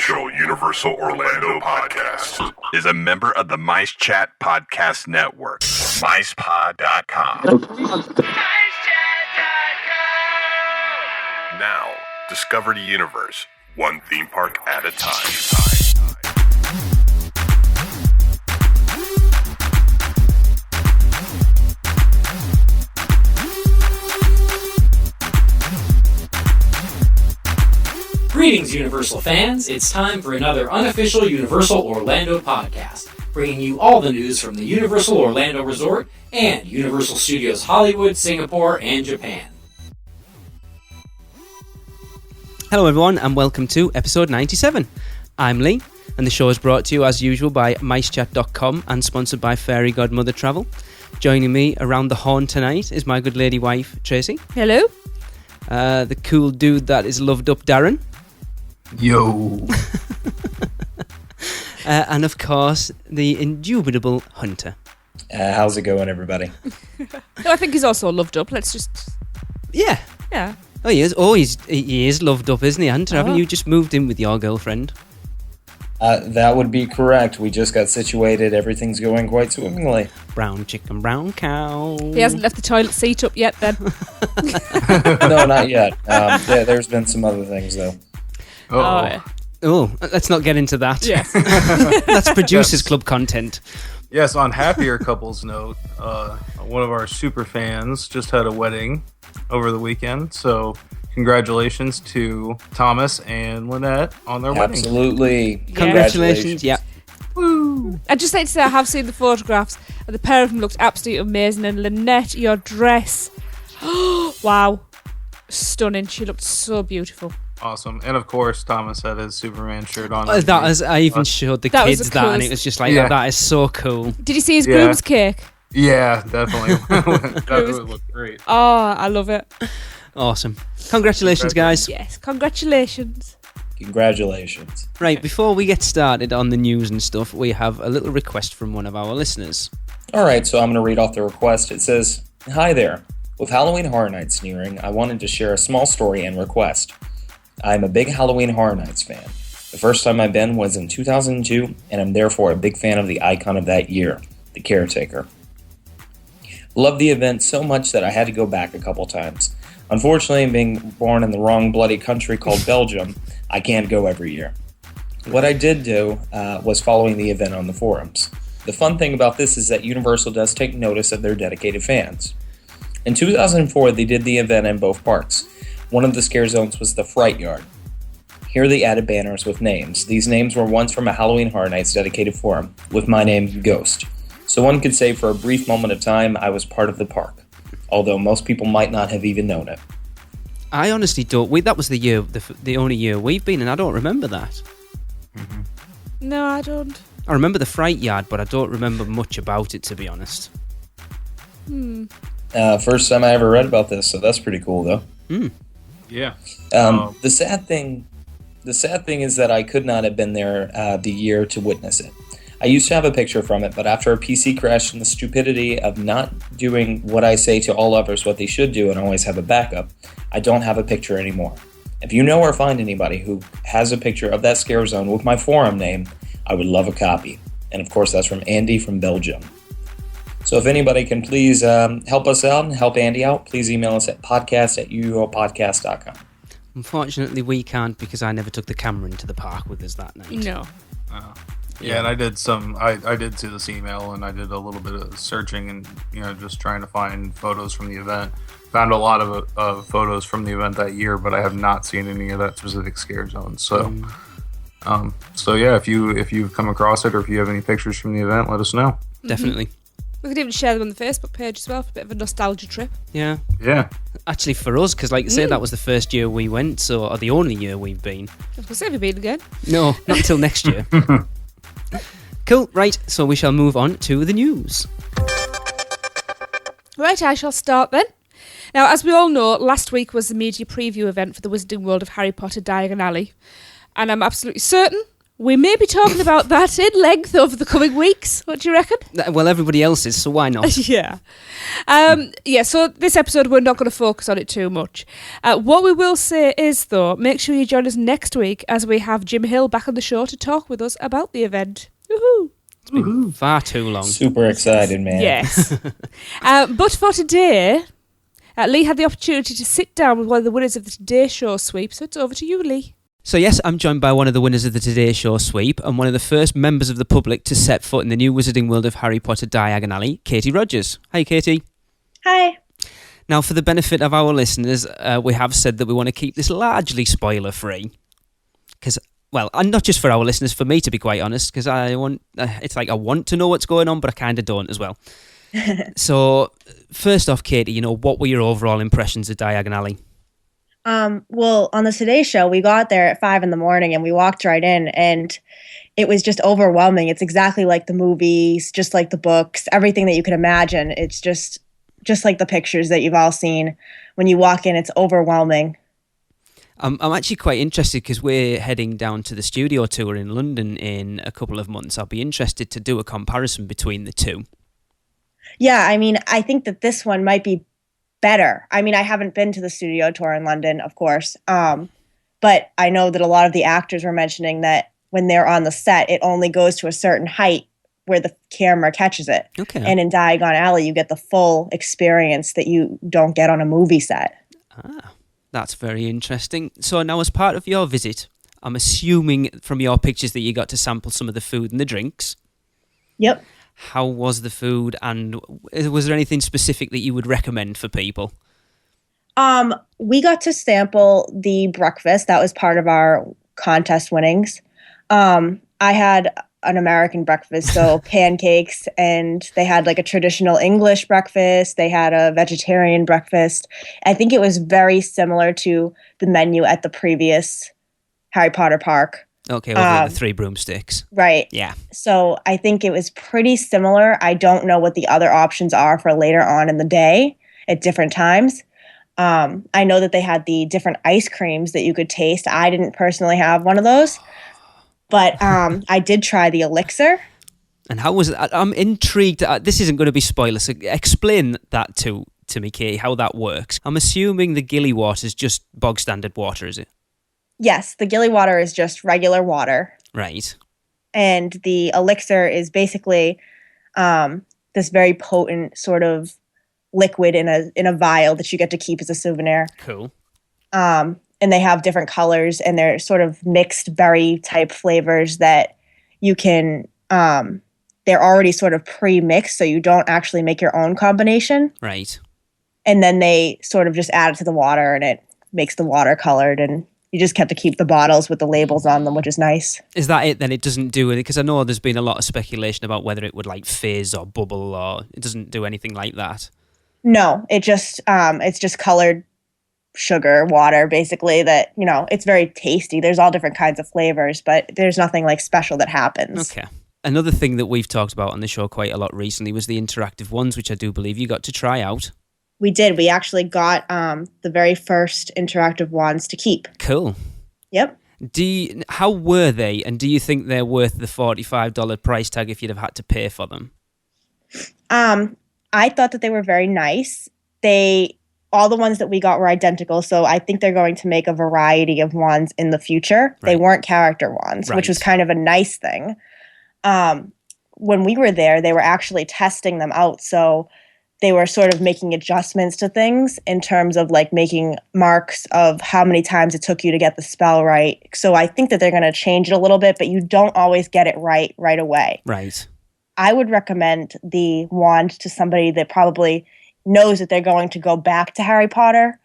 unofficial Universal Orlando podcast is a member of the Mice Chat Podcast Network. MicePod.com. Now, discover the universe, one theme park at a time. Greetings, Universal fans. It's time for another unofficial Universal Orlando podcast, bringing you all the news from the Universal Orlando Resort and Universal Studios Hollywood, Singapore, and Japan. Hello everyone and welcome to episode 97. I'm Lee and the show is brought to you as usual by MiceChat.com and sponsored by Fairy Godmother Travel. Joining me around the horn tonight is my good lady wife Tracy. Hello. The cool dude that is loved up Darren. Yo. And of course the indubitable Hunter. How's it going, everybody? No, I think he's also loved up. Let's just... Yeah. Oh, he is. Oh, he is loved up, isn't he, Hunter? Haven't you just moved in with your girlfriend? That would be correct. We just got situated. Everything's going quite swimmingly. Brown chicken, brown cow. He hasn't left the toilet seat up yet, then. No, not yet. There's been some other things, though. Oh, yeah. Oh, let's not get into that. Yes. That's Producers Club content. Yes, on happier couples note, one of our super fans just had a wedding over the weekend, so congratulations to Thomas and Lynette on their wedding. Absolutely. Congratulations. Yeah. Woo. I'd just like to say I have seen the photographs, and the pair of them looked absolutely amazing. And Lynette, your dress, wow, stunning. She looked so beautiful. Awesome. And of course, Thomas had his Superman shirt on. I even showed the that kids was that, and it was just like, that is so cool. Did you see his groom's cake? Yeah, definitely. That would look great. Oh, I love it. Awesome. Congratulations, guys. Yes, congratulations. Congratulations. Right, before we get started on the news and stuff, we have a little request from one of our listeners. All right, so I'm going to read off the request. It says, "Hi there. With Halloween Horror Nights nearing, I wanted to share a small story and request. I'm a big Halloween Horror Nights fan. The first time I've been was in 2002, and I'm therefore a big fan of the icon of that year, the Caretaker. Loved the event so much that I had to go back a couple times. Unfortunately, being born in the wrong bloody country called Belgium, I can't go every year. What I did do was following the event on the forums. The fun thing about this is that Universal does take notice of their dedicated fans. In 2004, they did the event in both parks. One of the scare zones was the Fright Yard. Here they added banners with names. These names were once from a Halloween Horror Nights dedicated forum, with my name, Ghost. So one could say for a brief moment of time, I was part of the park, although most people might not have even known it. I honestly don't. That was the year, the only year we've been, and I don't remember that. Mm-hmm. No, I don't. I remember the Fright Yard, but I don't remember much about it, to be honest. First time I ever read about this, so that's pretty cool, though. Yeah. The sad thing is that I could not have been there the year to witness it. I used to have a picture from it, but after a PC crash and the stupidity of not doing what I say to all others what they should do and always have a backup, I don't have a picture anymore. If you know or find anybody who has a picture of that scare zone with my forum name, I would love a copy. And of course, that's from Andy from Belgium. So if anybody can please help us out and help Andy out, please email us at podcast@uuopodcast.com. Unfortunately, we can't because I never took the camera into the park with us that night. No. Yeah, and I did I did see this email, and I did a little bit of searching and, just trying to find photos from the event. Found a lot of photos from the event that year, but I have not seen any of that specific scare zone. So, yeah, if you come across it or if you have any pictures from the event, let us know. Definitely. We could even share them on the Facebook page as well for a bit of a nostalgia trip. Yeah. Yeah. Actually, for us, because like I say, that was the first year we went, or the only year we've been. I was going to say, have you been again? No, not until next year. Cool, right, so we shall move on to the news. Right, I shall start then. Now, as we all know, last week was the media preview event for the Wizarding World of Harry Potter Diagon Alley. And I'm absolutely certain We may be talking about that in length over the coming weeks. What do you reckon? Well, everybody else is, so why not? Yeah. So this episode, we're not going to focus on it too much. What we will say is, though, make sure you join us next week as we have Jim Hill back on the show to talk with us about the event. Woohoo! It's been far too long. Super excited, man. Yes. But for today, Lee had the opportunity to sit down with one of the winners of the Today Show sweep, so it's over to you, Lee. So yes, I'm joined by one of the winners of the Today Show sweep and one of the first members of the public to set foot in the new wizarding world of Harry Potter Diagon Alley, Katy Rogers. Hi, Katy. Hi. Now, for the benefit of our listeners, we have said that we want to keep this largely spoiler-free. Because, well, and not just for our listeners, for me, to be quite honest, because I want to know what's going on, but I kind of don't as well. So, first off, Katy, what were your overall impressions of Diagon Alley? Well, on the Today Show, we got there at 5 a.m. and we walked right in, and it was just overwhelming. It's exactly like the movies, just like the books, everything that you could imagine. It's just like the pictures that you've all seen. When you walk in, it's overwhelming. I'm actually quite interested because we're heading down to the studio tour in London in a couple of months. I'll be interested to do a comparison between the two. Yeah, I think that this one might be better. I haven't been to the studio tour in London, of course, but I know that a lot of the actors were mentioning that when they're on the set, it only goes to a certain height where the camera catches it. Okay. And in Diagon Alley, you get the full experience that you don't get on a movie set. That's very interesting. So now, as part of your visit, I'm assuming from your pictures that you got to sample some of the food and the drinks. Yep. How was the food, and was there anything specific that you would recommend for people? We got to sample the breakfast. That was part of our contest winnings. I had an American breakfast, so pancakes, and they had like a traditional English breakfast. They had a vegetarian breakfast. I think it was very similar to the menu at the previous Harry Potter park. Okay, over the 3 broomsticks. Right. Yeah. So I think it was pretty similar. I don't know what the other options are for later on in the day at different times. I know that they had the different ice creams that you could taste. I didn't personally have one of those, but I did try the elixir. And how was it? I'm intrigued. This isn't going to be spoilers. So explain that to me, Katy, how that works. I'm assuming the Gilly water is just bog standard water, is it? Yes, the Gilly water is just regular water. Right. And the elixir is basically this very potent sort of liquid in a vial that you get to keep as a souvenir. Cool. And they have different colors, and they're sort of mixed berry type flavors that you can they're already sort of pre-mixed, so you don't actually make your own combination. Right. And then they sort of just add it to the water, and it makes the water colored, and you just have to keep the bottles with the labels on them, which is nice. Is that it then? It doesn't do it? Because I know there's been a lot of speculation about whether it would like fizz or bubble, or it doesn't do anything like that. No, it's just colored sugar water, basically, that, it's very tasty. There's all different kinds of flavors, but there's nothing like special that happens. Okay. Another thing that we've talked about on the show quite a lot recently was the interactive ones, which I do believe you got to try out. We did. We actually got the very first interactive wands to keep. Cool. Yep. How were they, and do you think they're worth the $45 price tag if you'd have had to pay for them? I thought that they were very nice. All the ones that we got were identical, so I think they're going to make a variety of wands in the future. Right. They weren't character wands, Right. which was kind of a nice thing. When we were there, they were actually testing them out, so they were sort of making adjustments to things in terms of like making marks of how many times it took you to get the spell right. So I think that they're going to change it a little bit, but you don't always get it right away. Right. I would recommend the wand to somebody that probably knows that they're going to go back to Harry Potter.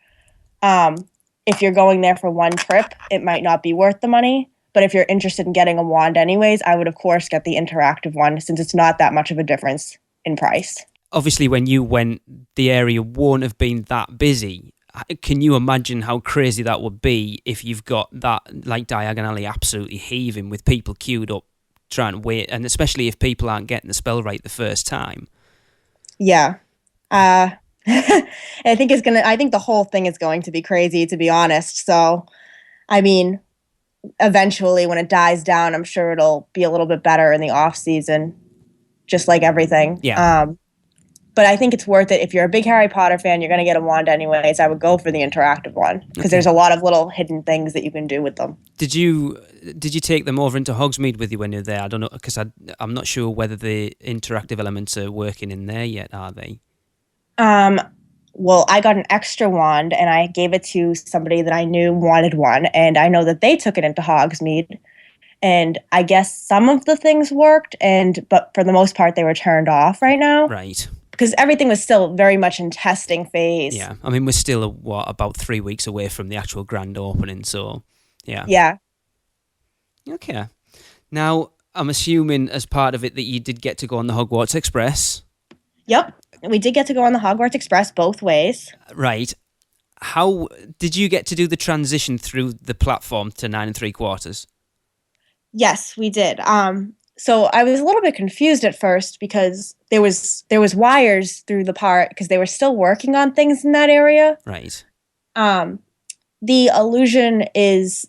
If you're going there for one trip, it might not be worth the money. But if you're interested in getting a wand anyways, I would, of course, get the interactive one since it's not that much of a difference in price. Obviously, when you went, the area won't have been that busy. Can you imagine how crazy that would be if you've got that, like Diagon Alley, absolutely heaving with people queued up trying to wait, and especially if people aren't getting the spell right the first time? Yeah. I think the whole thing is going to be crazy, to be honest. So, eventually when it dies down, I'm sure it'll be a little bit better in the off season, just like everything. Yeah. But I think it's worth it. If you're a big Harry Potter fan, you're going to get a wand anyways. I would go for the interactive one because there's a lot of little hidden things that you can do with them. Did you take them over into Hogsmeade with you when you were there? I don't know, because I'm not sure whether the interactive elements are working in there yet, are they? Well, I got an extra wand and I gave it to somebody that I knew wanted one, and I know that they took it into Hogsmeade. And I guess some of the things worked, but for the most part, they were turned off right now. Right. Because everything was still very much in testing phase. Yeah, I mean, we're still, about 3 weeks away from the actual grand opening, so, yeah. Yeah. Okay. Now, I'm assuming as part of it that you did get to go on the Hogwarts Express. Yep. We did get to go on the Hogwarts Express both ways. Right. How did you get to do the transition through the platform to 9 3/4? Yes, we did. So I was a little bit confused at first because there was wires through the part because they were still working on things in that area. Right. The illusion is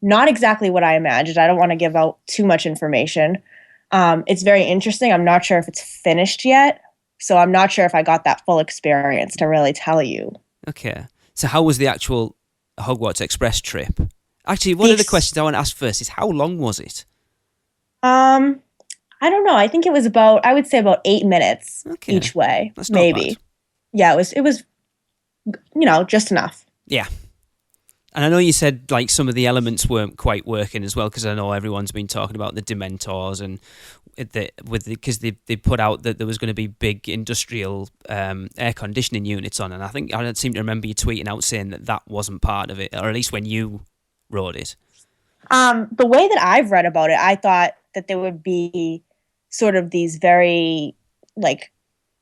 not exactly what I imagined. I don't want to give out too much information. It's very interesting. I'm not sure if it's finished yet, so I'm not sure if I got that full experience to really tell you. Okay. So how was the actual Hogwarts Express trip? Actually, one of the questions I want to ask first is how long was it? I don't know. I think it was I would say about 8 minutes each way. That's not maybe. bad. Yeah, it was, just enough. Yeah. And I know you said like some of the elements weren't quite working as well, because I know everyone's been talking about the Dementors and because they put out that there was going to be big industrial air conditioning units on, and I think I seem to remember you tweeting out saying that wasn't part of it, or at least when you wrote it. The way that I've read about it, I thought that there would be sort of these very, like,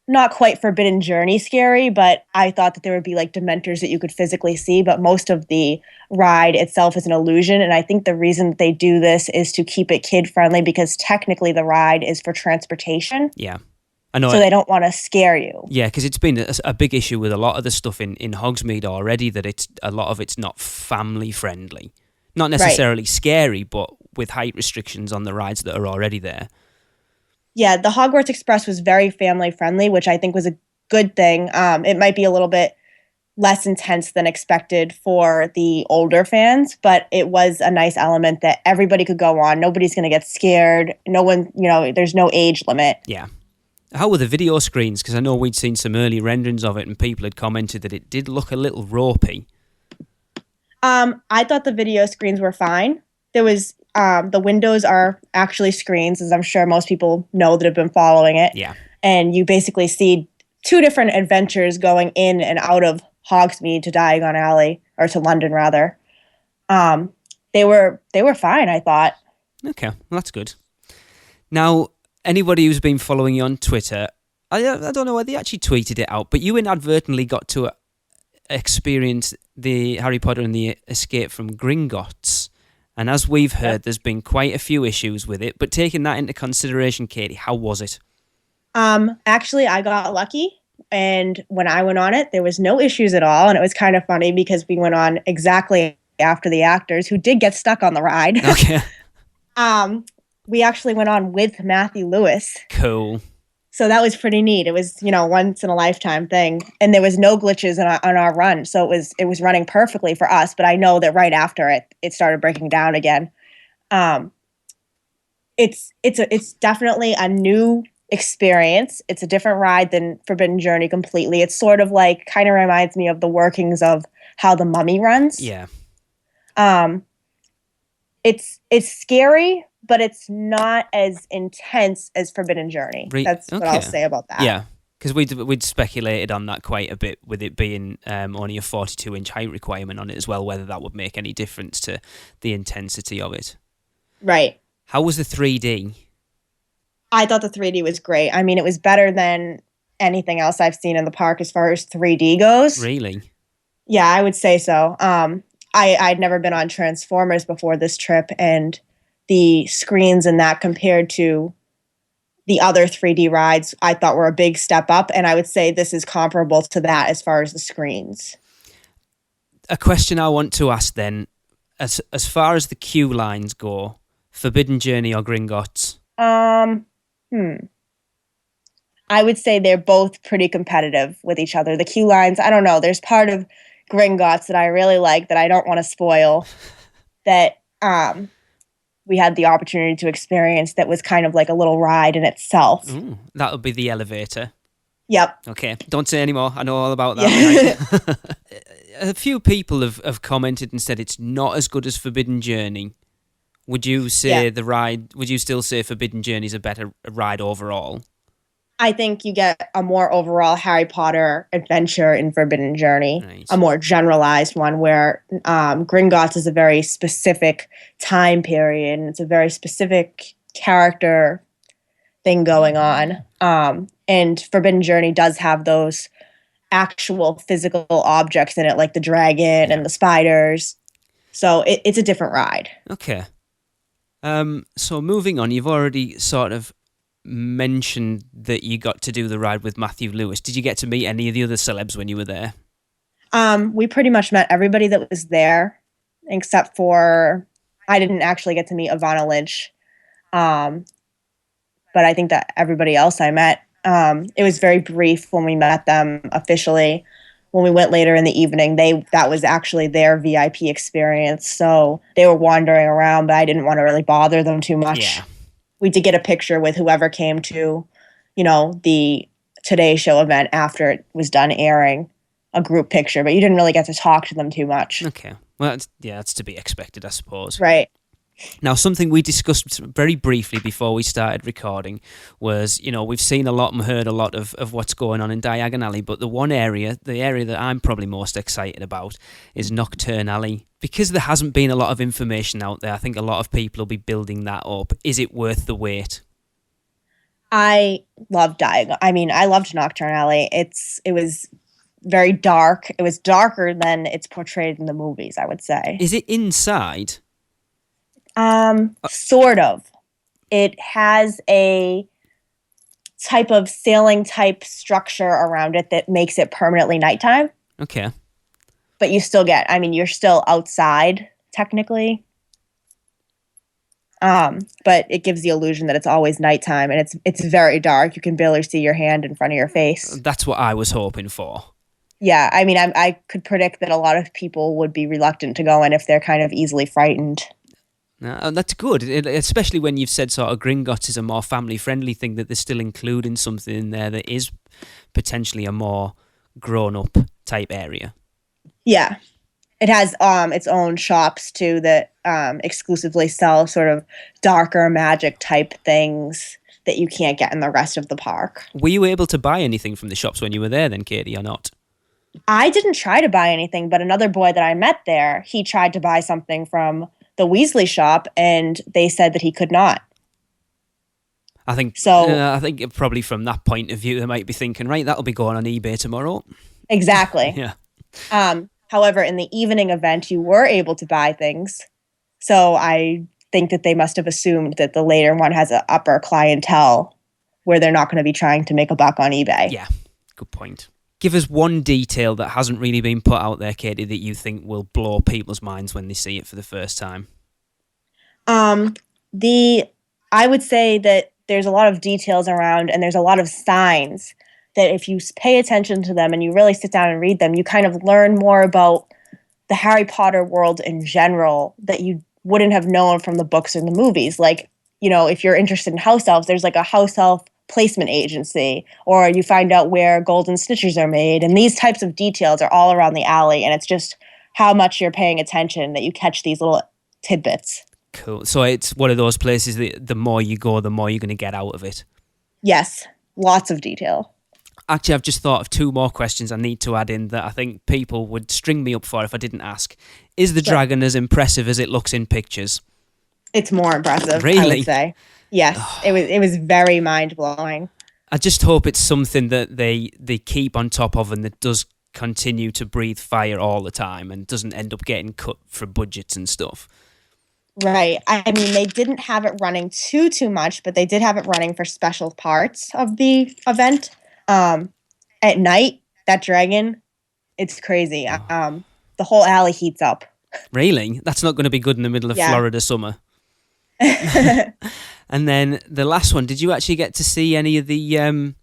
not quite Forbidden Journey scary, but I thought that there would be, like, Dementors that you could physically see, but most of the ride itself is an illusion, and I think the reason that they do this is to keep it kid-friendly, because technically the ride is for transportation. Yeah. I know. So they don't want to scare you. Yeah, because it's been a big issue with a lot of the stuff in Hogsmeade already, that a lot of it's not family-friendly. Not necessarily scary, but with height restrictions on the rides that are already there. Yeah, the Hogwarts Express was very family-friendly, which I think was a good thing. It might be a little bit less intense than expected for the older fans, but it was a nice element that everybody could go on. Nobody's going to get scared. No one, there's no age limit. Yeah. How were the video screens? Because I know we'd seen some early renderings of it and people had commented that it did look a little ropey. I thought the video screens were fine. There was the windows are actually screens, as I'm sure most people know that have been following it. Yeah. And you basically see two different adventures going in and out of Hogsmeade to Diagon Alley, or to London rather. They were fine, I thought. Okay, well, that's good. Now, anybody who's been following you on Twitter, I don't know whether they actually tweeted it out, but you inadvertently got to experience the Harry Potter and the Escape from Gringotts. And as we've heard, there's been quite a few issues with it. But taking that into consideration, Katie, how was it? Actually, I got lucky. And when I went on it, there was no issues at all. And it was kind of funny because we went on exactly after the actors who did get stuck on the ride. Okay. We actually went on with Matthew Lewis. Cool. So that was pretty neat. It was, once in a lifetime thing. And there was no glitches on our run. So it was running perfectly for us. But I know that right after it started breaking down again. It's definitely a new experience. It's a different ride than Forbidden Journey completely. It's sort of like, kind of reminds me of the workings of how the Mummy runs. Yeah. It's scary, but it's not as intense as Forbidden Journey. That's what I'll say about that. Yeah, because we'd speculated on that quite a bit, with it being only a 42-inch height requirement on it as well, whether that would make any difference to the intensity of it. Right. How was the 3D? I thought the 3D was great. I mean, it was better than anything else I've seen in the park as far as 3D goes. Really? Yeah, I would say so. I'd never been on Transformers before this trip, and the screens in that compared to the other 3D rides I thought were a big step up, and I would say this is comparable to that as far as the screens. A question I want to ask then, as far as the queue lines go, Forbidden Journey or Gringotts? I would say they're both pretty competitive with each other. The queue lines, I don't know. There's part of Gringotts that I really like that I don't want to spoil that we had the opportunity to experience that was kind of like a little ride in itself. Ooh, that would be the elevator. Yep. Okay, don't say any more. I know all about that. Yeah. A few people have commented and said it's not as good as Forbidden Journey. Would you say would you still say Forbidden Journey is a better ride overall? I think you get a more overall Harry Potter adventure in Forbidden Journey, Nice. a more generalized one where Gringotts is a very specific time period and it's a very specific character thing going on. And Forbidden Journey does have those actual physical objects in it, like the dragon and the spiders. So it's a different ride. Okay. So moving on, you've already sort of mentioned that you got to do the ride with Matthew Lewis. Did you get to meet any of the other celebs when you were there? We pretty much met everybody that was there, except for I didn't actually get to meet Ivana Lynch. But I think that everybody else I met, it was very brief when we met them officially. When we went later in the evening, that was actually their VIP experience. So they were wandering around, but I didn't want to really bother them too much. Yeah. We did get a picture with whoever came to, the Today Show event after it was done airing, a group picture, but you didn't really get to talk to them too much. Okay. Well, that's to be expected, I suppose. Right. Now, something we discussed very briefly before we started recording was, we've seen a lot and heard a lot of what's going on in Diagon Alley, but the area that I'm probably most excited about is Nocturne Alley. Because there hasn't been a lot of information out there, I think a lot of people will be building that up. Is it worth the wait? I loved Diagon. I loved Nocturne Alley. It was very dark. It was darker than it's portrayed in the movies, I would say. Is it inside? Sort of. It has a type of sailing type structure around it that makes it permanently nighttime. Okay. But you still you're still outside technically. But it gives the illusion that it's always nighttime and it's very dark. You can barely see your hand in front of your face. That's what I was hoping for. Yeah, I could predict that a lot of people would be reluctant to go in if they're kind of easily frightened. That's good, especially when you've said sort of Gringotts is a more family-friendly thing, that they're still including something in there that is potentially a more grown-up type area. Yeah. It has its own shops, too, that exclusively sell sort of darker magic type things that you can't get in the rest of the park. Were you able to buy anything from the shops when you were there then, Katy, or not? I didn't try to buy anything, but another boy that I met there, he tried to buy something from the Weasley shop, and they said that he could not. I think probably from that point of view, they might be thinking, right, that'll be going on eBay tomorrow. Exactly. Yeah. However, in the evening event, you were able to buy things. So I think that they must have assumed that the later one has an upper clientele where they're not going to be trying to make a buck on eBay. Yeah, good point. Give us one detail that hasn't really been put out there, Katy, that you think will blow people's minds when they see it for the first time. I would say that there's a lot of details around, and there's a lot of signs that if you pay attention to them and you really sit down and read them, you kind of learn more about the Harry Potter world in general that you wouldn't have known from the books and the movies. Like, if you're interested in house elves, there's like a house elf placement agency, or you find out where golden snitches are made, and these types of details are all around the alley, and it's just how much you're paying attention that you catch these little tidbits. Cool. So it's one of those places that the more you go, the more you're going to get out of it. Yes, lots of detail. Actually, I've just thought of two more questions I need to add in that I think people would string me up for if I didn't ask. Is the dragon as impressive as it looks in pictures? It's more impressive, Really? I would say. Yes, it was very mind-blowing. I just hope it's something that they keep on top of and that does continue to breathe fire all the time and doesn't end up getting cut for budgets and stuff. Right. They didn't have it running too much, but they did have it running for special parts of the event. At night, that dragon, it's crazy. The whole alley heats up. Really? That's not going to be good in the middle of Yeah. Florida summer. And then the last one, did you actually get to see any of the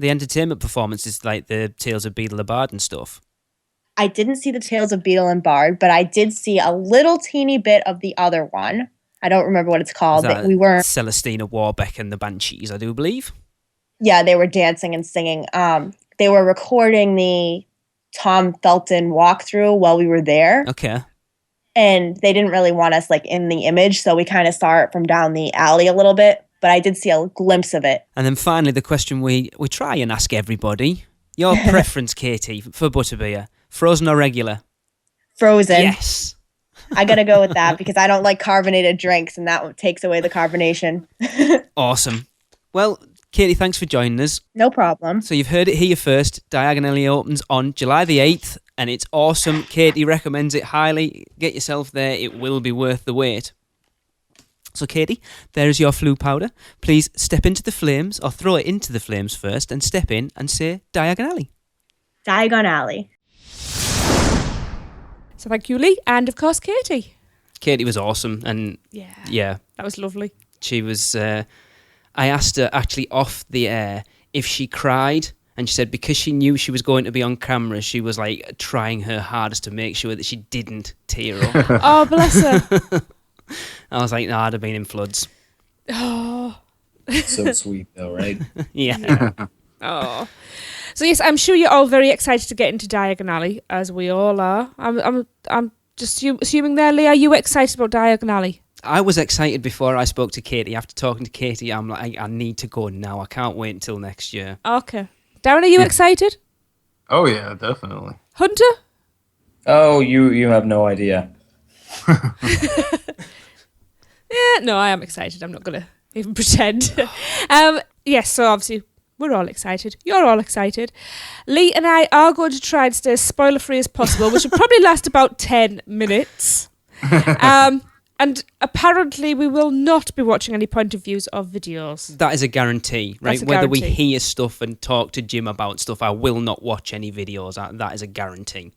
entertainment performances, like the Tales of Beedle the Bard and stuff? I didn't see the Tales of Beetle and Bard, but I did see a little teeny bit of the other one. I don't remember what it's called. Was that We weren't. Celestina Warbeck and the Banshees, I do believe. Yeah, they were dancing and singing. They were recording the Tom Felton walkthrough while we were there, Okay. and they didn't really want us like in the image, so we kind of saw it from down the alley a little bit. But I did see a glimpse of it. And then finally, the question we try and ask everybody: your preference, Katie, for butterbeer, frozen or regular? Frozen. Yes. I gotta go with that because I don't like carbonated drinks, and that takes away the carbonation. Awesome. Well, Katie, thanks for joining us. No problem. So you've heard it here first. Diagon Alley opens on July the 8th, and it's awesome. Katie recommends it highly. Get yourself there. It will be worth the wait. So, Katie, there is your flu powder. Please step into the flames, or throw it into the flames first, and step in and say Diagon Alley. Diagon Alley. So thank you, Lee, and of course, Katie. Katie was awesome, and yeah, That was lovely. she was... I asked her actually off the air if she cried, and she said because she knew she was going to be on camera, she was like trying her hardest to make sure that she didn't tear up. Oh, bless her. I was like, no, I'd have been in floods. Oh. So sweet, though, right? Yeah. Oh. So yes, I'm sure you're all very excited to get into Diagon Alley, as we all are. I'm just assuming there, Lee, are you excited about Diagon Alley? I was excited before I spoke to Katie. After talking to Katie, I'm like, I need to go now. I can't wait until next year. Okay. Darren, are you excited? Oh yeah, definitely. Hunter? Oh, you have no idea. Yeah, no, I am excited. I'm not going to even pretend. Yes, so obviously we're all excited. You're all excited. Lee and I are going to try and stay as spoiler-free as possible, which will probably last about 10 minutes. And apparently we will not be watching any point of views of videos. That is a guarantee, right? That's a Whether we guarantee. hear stuff and talk to Jim about stuff, I will not watch any videos. That is a guarantee.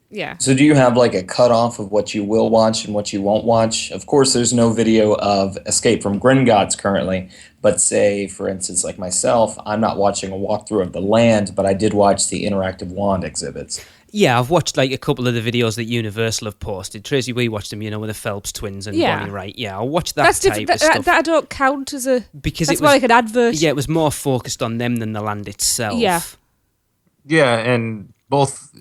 Yeah. So do you have like a cutoff of what you will watch and what you won't watch? Of course, there's no video of Escape from Gringotts currently, but say, for instance, like myself, I'm not watching a walkthrough of the land, but I did watch the interactive wand exhibits. Yeah, I've watched like a couple of the videos that Universal have posted. Tracy, we watched them, with the Phelps twins and Yeah. Bonnie Wright. Yeah, I'll watch that That's type different. of stuff. That I don't count as a... because That's it more was like an advert. Yeah, it was more focused on them than the land itself. Yeah. Yeah, and both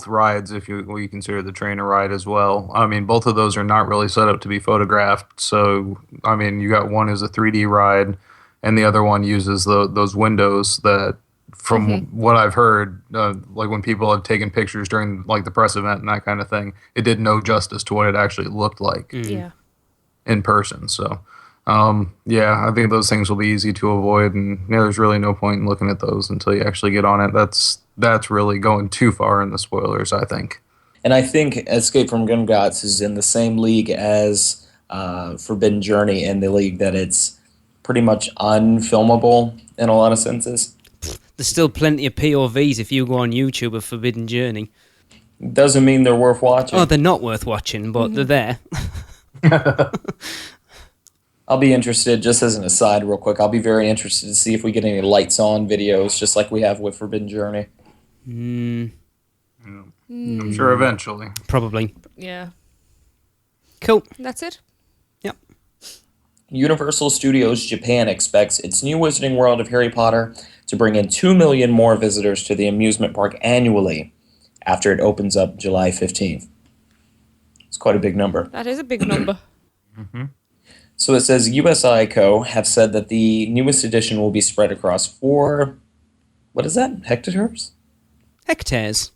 rides, if we consider the trainer ride as well. I mean, both of those are not really set up to be photographed. So, I mean, you got one is a 3D ride, and the other one uses those windows that, from what I've heard, like when people have taken pictures during like the press event and that kind of thing, it did no justice to what it actually looked like Yeah. in person. So, yeah, I think those things will be easy to avoid, and there's really no point in looking at those until you actually get on it. That's really going too far in the spoilers, I think. And I think Escape from Gringotts is in the same league as Forbidden Journey, in the league that it's pretty much unfilmable in a lot of senses. There's still plenty of POVs if you go on YouTube of Forbidden Journey. Doesn't mean they're worth watching. Oh, they're not worth watching, but they're there. I'll be interested, just as an aside real quick, I'll be very interested to see if we get any lights on videos, just like we have with Forbidden Journey. I'm sure eventually. Probably. Yeah. Cool. That's it. Yep. Universal Studios Japan expects its new Wizarding World of Harry Potter to bring in 2 million more visitors to the amusement park annually after it opens up July 15th. It's quite a big number. That is a big number. So it says USI Co. have said that the newest edition will be spread across 4, what is that, hectares? Hectares.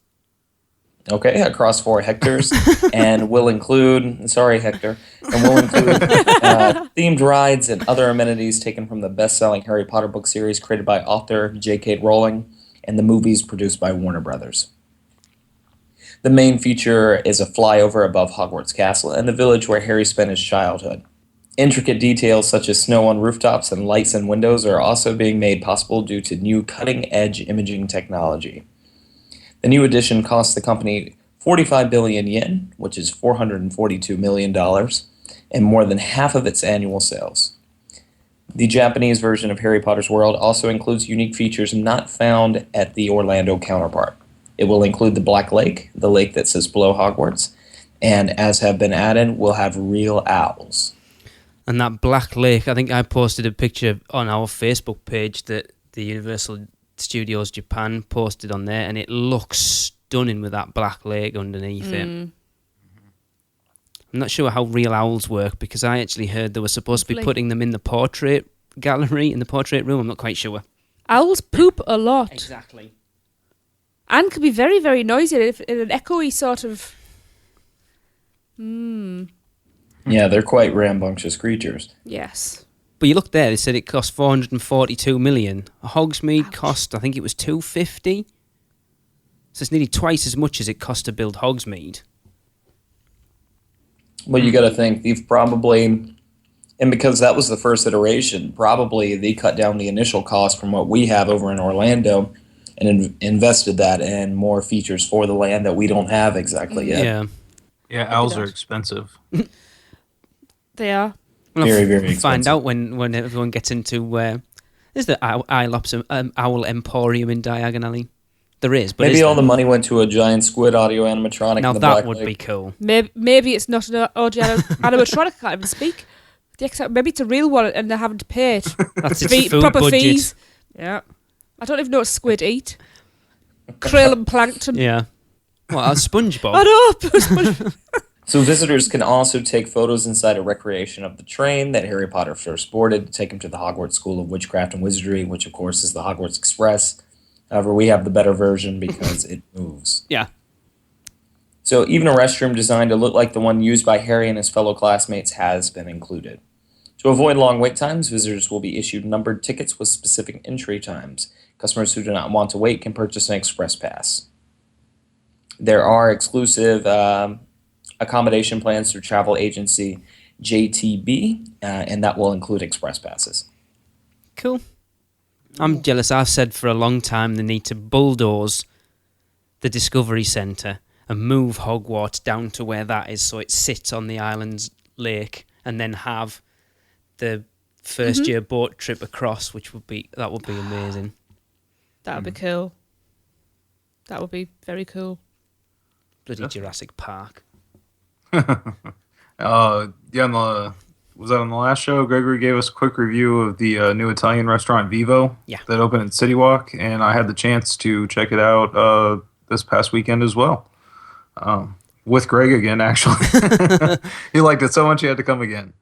Okay, across 4 hectares, and will include, sorry Hector, and will include themed rides and other amenities taken from the best-selling Harry Potter book series created by author J.K. Rowling and the movies produced by Warner Brothers. The main feature is a flyover above Hogwarts Castle and the village where Harry spent his childhood. Intricate details such as snow on rooftops and lights in windows are also being made possible due to new cutting-edge imaging technology. The new edition costs the company 45 billion yen, which is $442 million, and more than half of its annual sales. The Japanese version of Harry Potter's world also includes unique features not found at the Orlando counterpart. It will include the Black Lake, the lake that sits below Hogwarts, and as have been added, we'll have real owls. And that Black Lake, I think I posted a picture on our Facebook page that the Universal Studios Japan posted on there, and it looks stunning with that Black Lake underneath it. I'm not sure how real owls work, because I actually heard they were supposed to be putting them in the portrait gallery, in the portrait room. I'm not quite sure. Owls poop a lot. Exactly. And can be very, very noisy in an echoey sort of... Yeah, they're quite rambunctious creatures. Yes. But you look there, they said it cost 442 million. A Hogsmeade cost, I think it was 250. So it's nearly twice as much as it cost to build Hogsmeade. Well, you got to think, they've probably, and because that was the first iteration, probably they cut down the initial cost from what we have over in Orlando and invested that in more features for the land that we don't have exactly yet. Yeah. Yeah, owls are expensive. They are. Well, Very, very we'll find expensive. out when everyone gets into... there's the Owl Emporium in Diagon Alley. There is, but Maybe all the money went to a giant squid audio animatronic. Now in the that Black would Lake. be cool. Maybe it's not an audio animatronic. I can't even speak. Maybe it's a real one and they're having to pay it. That's its food proper budget. fees. Yeah. I don't even know what squid eat. Krill and plankton. Yeah. What, a SpongeBob? I know. So visitors can also take photos inside a recreation of the train that Harry Potter first boarded to take him to the Hogwarts School of Witchcraft and Wizardry, which of course is the Hogwarts Express. However, we have the better version because it moves. Yeah. So even a restroom designed to look like the one used by Harry and his fellow classmates has been included. To avoid long wait times, visitors will be issued numbered tickets with specific entry times. Customers who do not want to wait can purchase an express pass. There are exclusive accommodation plans through travel agency JTB, and that will include express passes. Cool. I'm jealous. I've said for a long time they need to bulldoze the Discovery Centre and move Hogwarts down to where that is so it sits on the island's lake, and then have the first year boat trip across, that would be amazing. That would be cool. That would be very cool. Bloody Jurassic Park. Was that on the last show? Gregory gave us a quick review of the new Italian restaurant Vivo that opened in City Walk, and I had the chance to check it out this past weekend as well. With Greg again, actually. He liked it so much he had to come again.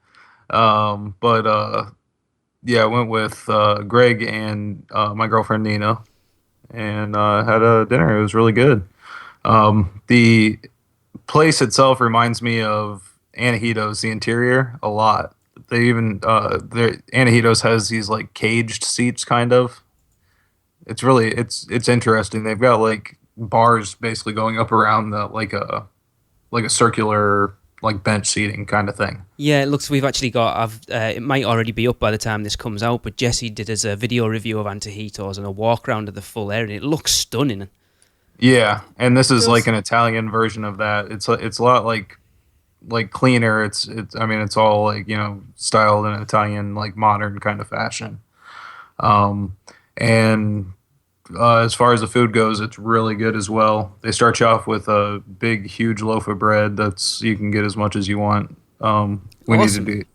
I went with Greg and my girlfriend Nina, and had a dinner. It was really good. The place itself reminds me of Anahito's, the interior, a lot. They even Anahito's has these like caged seats, kind of. It's really it's interesting. They've got like bars basically going up around the like a circular like bench seating kind of thing. Yeah, it looks. We've actually got. It might already be up by the time this comes out, but Jesse did us a video review of Anahito's and a walk around of the full area. And it looks stunning. Yeah, and this is like an Italian version of that. It's a lot like cleaner. It's all like, styled in Italian like modern kind of fashion. As far as the food goes, it's really good as well. They start you off with a big, huge loaf of bread. You can get as much as you want. We ended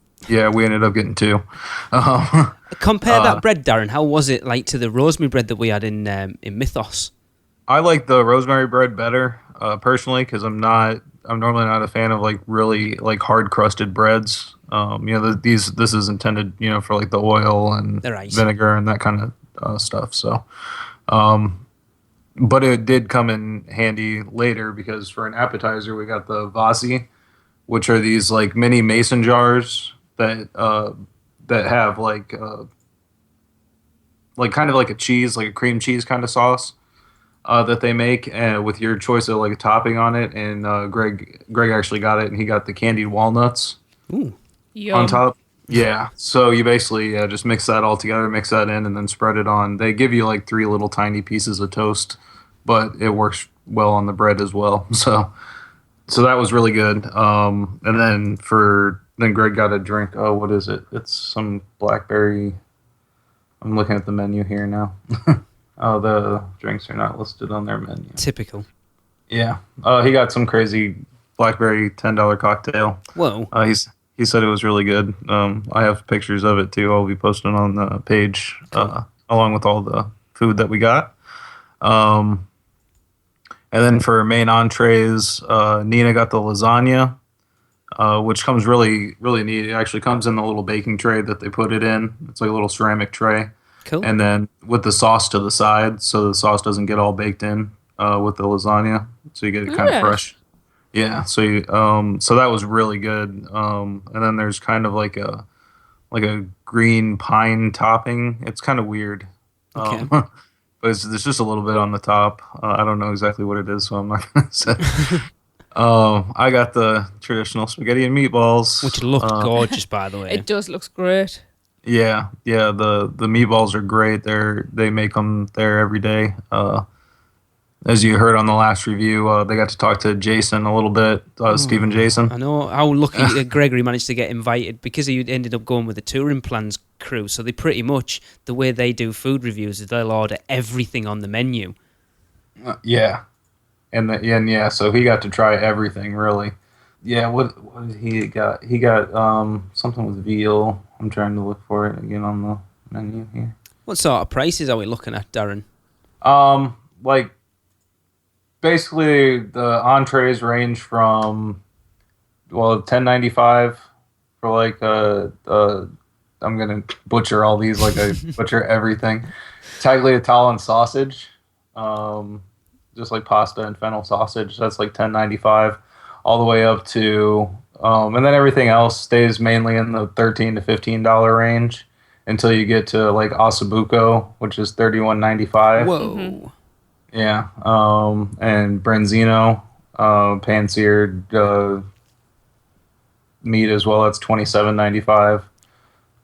up getting 2. Compare that bread, Darren. How was it like to the rosemary bread that we had in Mythos? I like the rosemary bread better, personally, because I'm normally not a fan of like really like hard crusted breads. This is intended, for like the oil and vinegar and that kind of stuff. So, but it did come in handy later because for an appetizer we got the vasi, which are these like mini mason jars that have like kind of like a cheese, like a cream cheese kind of sauce. That they make with your choice of like a topping on it, and Greg actually got it, and he got the candied walnuts on top. Yeah, so you basically just mix that all together, mix that in, and then spread it on. They give you like 3 little tiny pieces of toast but it works well on the bread as well. So that was really good. And then Greg got a drink. Oh, what is it? It's some blackberry. I'm looking at the menu here now. Oh, the drinks are not listed on their menu. Typical. Yeah. He got some crazy blackberry $10 cocktail. Whoa. He said it was really good. I have pictures of it too. I'll be posting on the page along with all the food that we got. And then for main entrees, Nina got the lasagna, which comes really, really neat. It actually comes in the little baking tray that they put it in. It's like a little ceramic tray. Cool. And then with the sauce to the side, so the sauce doesn't get all baked in with the lasagna, so you get it kind of fresh. Yeah. So that was really good. And then there's kind of like a green pine topping. It's kind of weird. Okay. But there's just a little bit on the top. I don't know exactly what it is, so I'm not going to say. I got the traditional spaghetti and meatballs. Which look gorgeous, by the way. It does, looks great. Yeah. The meatballs are great. They make them there every day. As you heard on the last review, they got to talk to Jason a little bit, Stephen Jason. I know how lucky that Gregory managed to get invited because he ended up going with the touring plans crew. So they pretty much, the way they do food reviews is they'll order everything on the menu. Yeah. And so he got to try everything, really. Yeah, what did he got? He got something with veal. I'm trying to look for it again on the menu here. What sort of prices are we looking at, Darren? Basically, the entrees range from, $10.95 for I'm gonna butcher all these like I butcher everything. Tagliatelle and sausage, just like pasta and fennel sausage. That's like $10.95, all the way up to, and then everything else stays mainly in the $13 to $15 range until you get to like ossobuco, which is $31.95. Whoa. Mm-hmm. Yeah, and branzino, pan-seared meat as well. That's $27.95.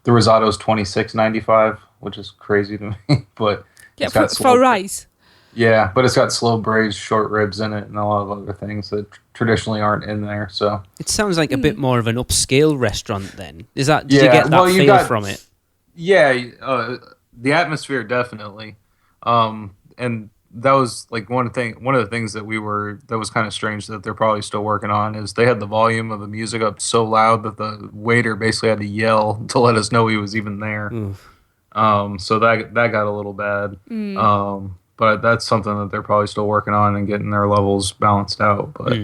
The risotto's $26.95, which is crazy to me. But yeah, for rice. Yeah, but it's got slow braised short ribs in it and a lot of other things that traditionally aren't in there. So it sounds like a bit more of an upscale restaurant. Then did you get that feel from it? Yeah, the atmosphere definitely, and that was like one of the things that was kind of strange that they're probably still working on is they had the volume of the music up so loud that the waiter basically had to yell to let us know he was even there. So that got a little bad. But that's something that they're probably still working on and getting their levels balanced out. But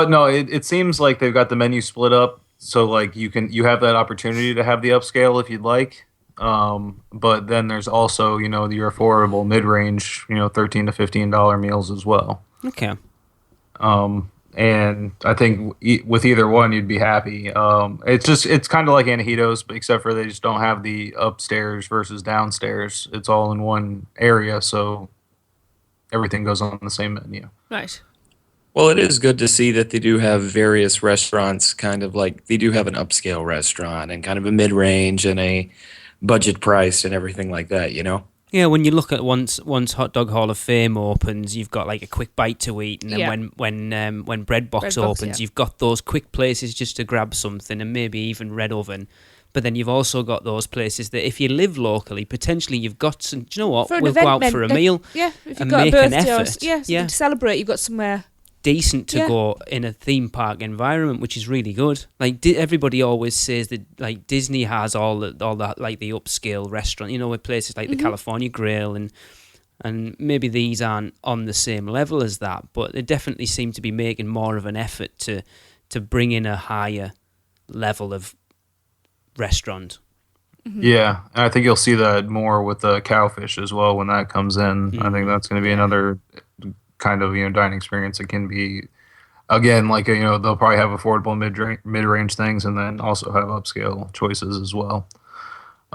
no, it seems like they've got the menu split up so like you have that opportunity to have the upscale if you'd like. But then there's also, your affordable mid-range, $13 to $15 meals as well. Okay. And I think with either one, you'd be happy. It's kind of like Antojitos, but except for they just don't have the upstairs versus downstairs. It's all in one area, so everything goes on the same menu. Right. Well, it is good to see that they do have various restaurants, kind of like they do have an upscale restaurant and kind of a mid-range and a budget priced and everything like that, Yeah, when you look at once Hot Dog Hall of Fame opens, you've got like a quick bite to eat, and then when Bread Box opens, you've got those quick places just to grab something, and maybe even Red Oven. But then you've also got those places that if you live locally, potentially you've got some. Do you know what? We'll go out for a meal. Yeah, if you've and got make a birthday an effort. to celebrate, you've got somewhere decent to go in a theme park environment, which is really good. Like everybody always says that, like Disney has all that like the upscale restaurant, with places like the California Grill, and maybe these aren't on the same level as that, but they definitely seem to be making more of an effort to bring in a higher level of restaurant. Yeah, and I think you'll see that more with the Cowfish as well when that comes in. I think that's going to be another kind of dining experience. It can be again like they'll probably have affordable mid-range things and then also have upscale choices as well.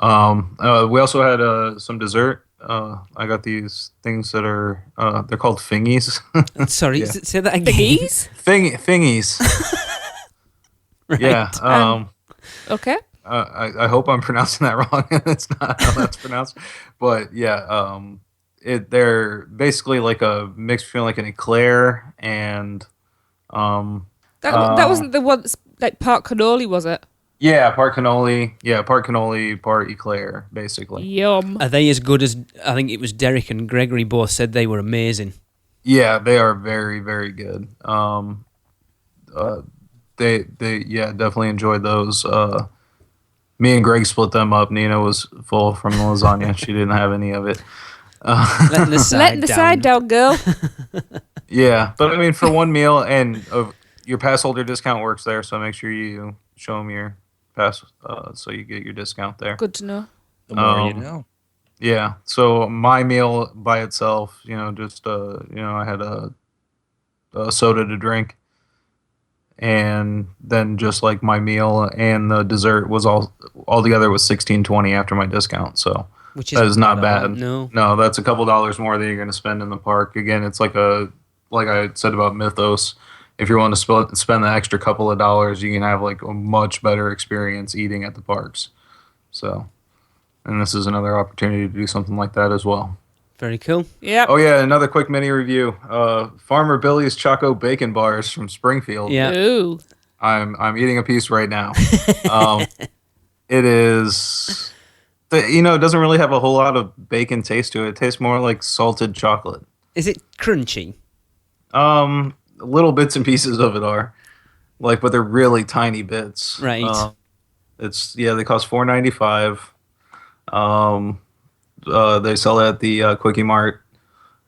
We also had some dessert. I got these things that are they're called fingies. Sorry, say that again. Fingies. Right. Yeah. Okay. I hope I'm pronouncing that wrong. It's not how that's pronounced, but yeah. they're basically like a mix between like an eclair and That wasn't the one that's like part cannoli, was it? yeah, part cannoli, part eclair, basically. Yum. Are they as good as I think it was Derek and Gregory both said they were amazing? Yeah, they are very, very good. They definitely enjoyed those. Me and Greg split them up. Nina was full from the lasagna. She didn't have any of it. Letting the side down, girl. Yeah, but I mean, for one meal, and your pass holder discount works there, so make sure you show them your pass so you get your discount there. Good to know. The more you know. Yeah, so my meal by itself, just I had a soda to drink, and then just like my meal and the dessert was all together was $16.20 after my discount. So that is not bad. No, that's a couple dollars more than you're going to spend in the park. Again, it's like I said about Mythos. If you're willing to spend the extra couple of dollars, you can have like a much better experience eating at the parks. So, and this is another opportunity to do something like that as well. very cool. Yeah. Oh yeah, another quick mini review. Farmer Billy's Choco Bacon Bars from Springfield. Yeah. Ooh. I'm eating a piece right now. It is, it doesn't really have a whole lot of bacon taste to it. It tastes more like salted chocolate. Is it crunchy? Little bits and pieces of it are, but they're really tiny bits. Right. They cost $4.95. They sell it at the Quickie Mart.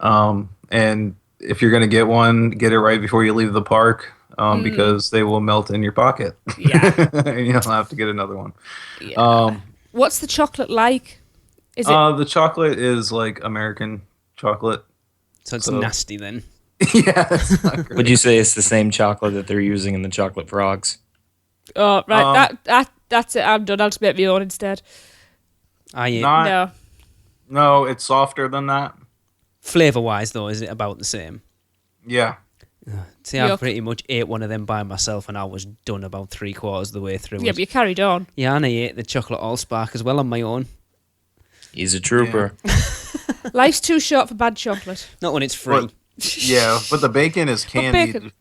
And if you're gonna get one, get it right before you leave the park, because they will melt in your pocket. Yeah. And you'll have to get another one. Yeah. What's the chocolate like? Is it? The chocolate is like American chocolate. So it's nasty then. Yeah. It's not great. Would you say it's the same chocolate that they're using in the chocolate frogs? Oh, right. That's it. I'm done. I'll just make my own instead. No, it's softer than that. Flavor wise, though, is it about the same? Yeah. See, I pretty much ate one of them by myself, and I was done about 3/4 of the way through. Yeah, but you carried on. Yeah, and I ate the chocolate allspark as well on my own. He's a trooper. Yeah. Life's too short for bad chocolate. Not when it's free. Yeah, but the bacon is candied. Bacon.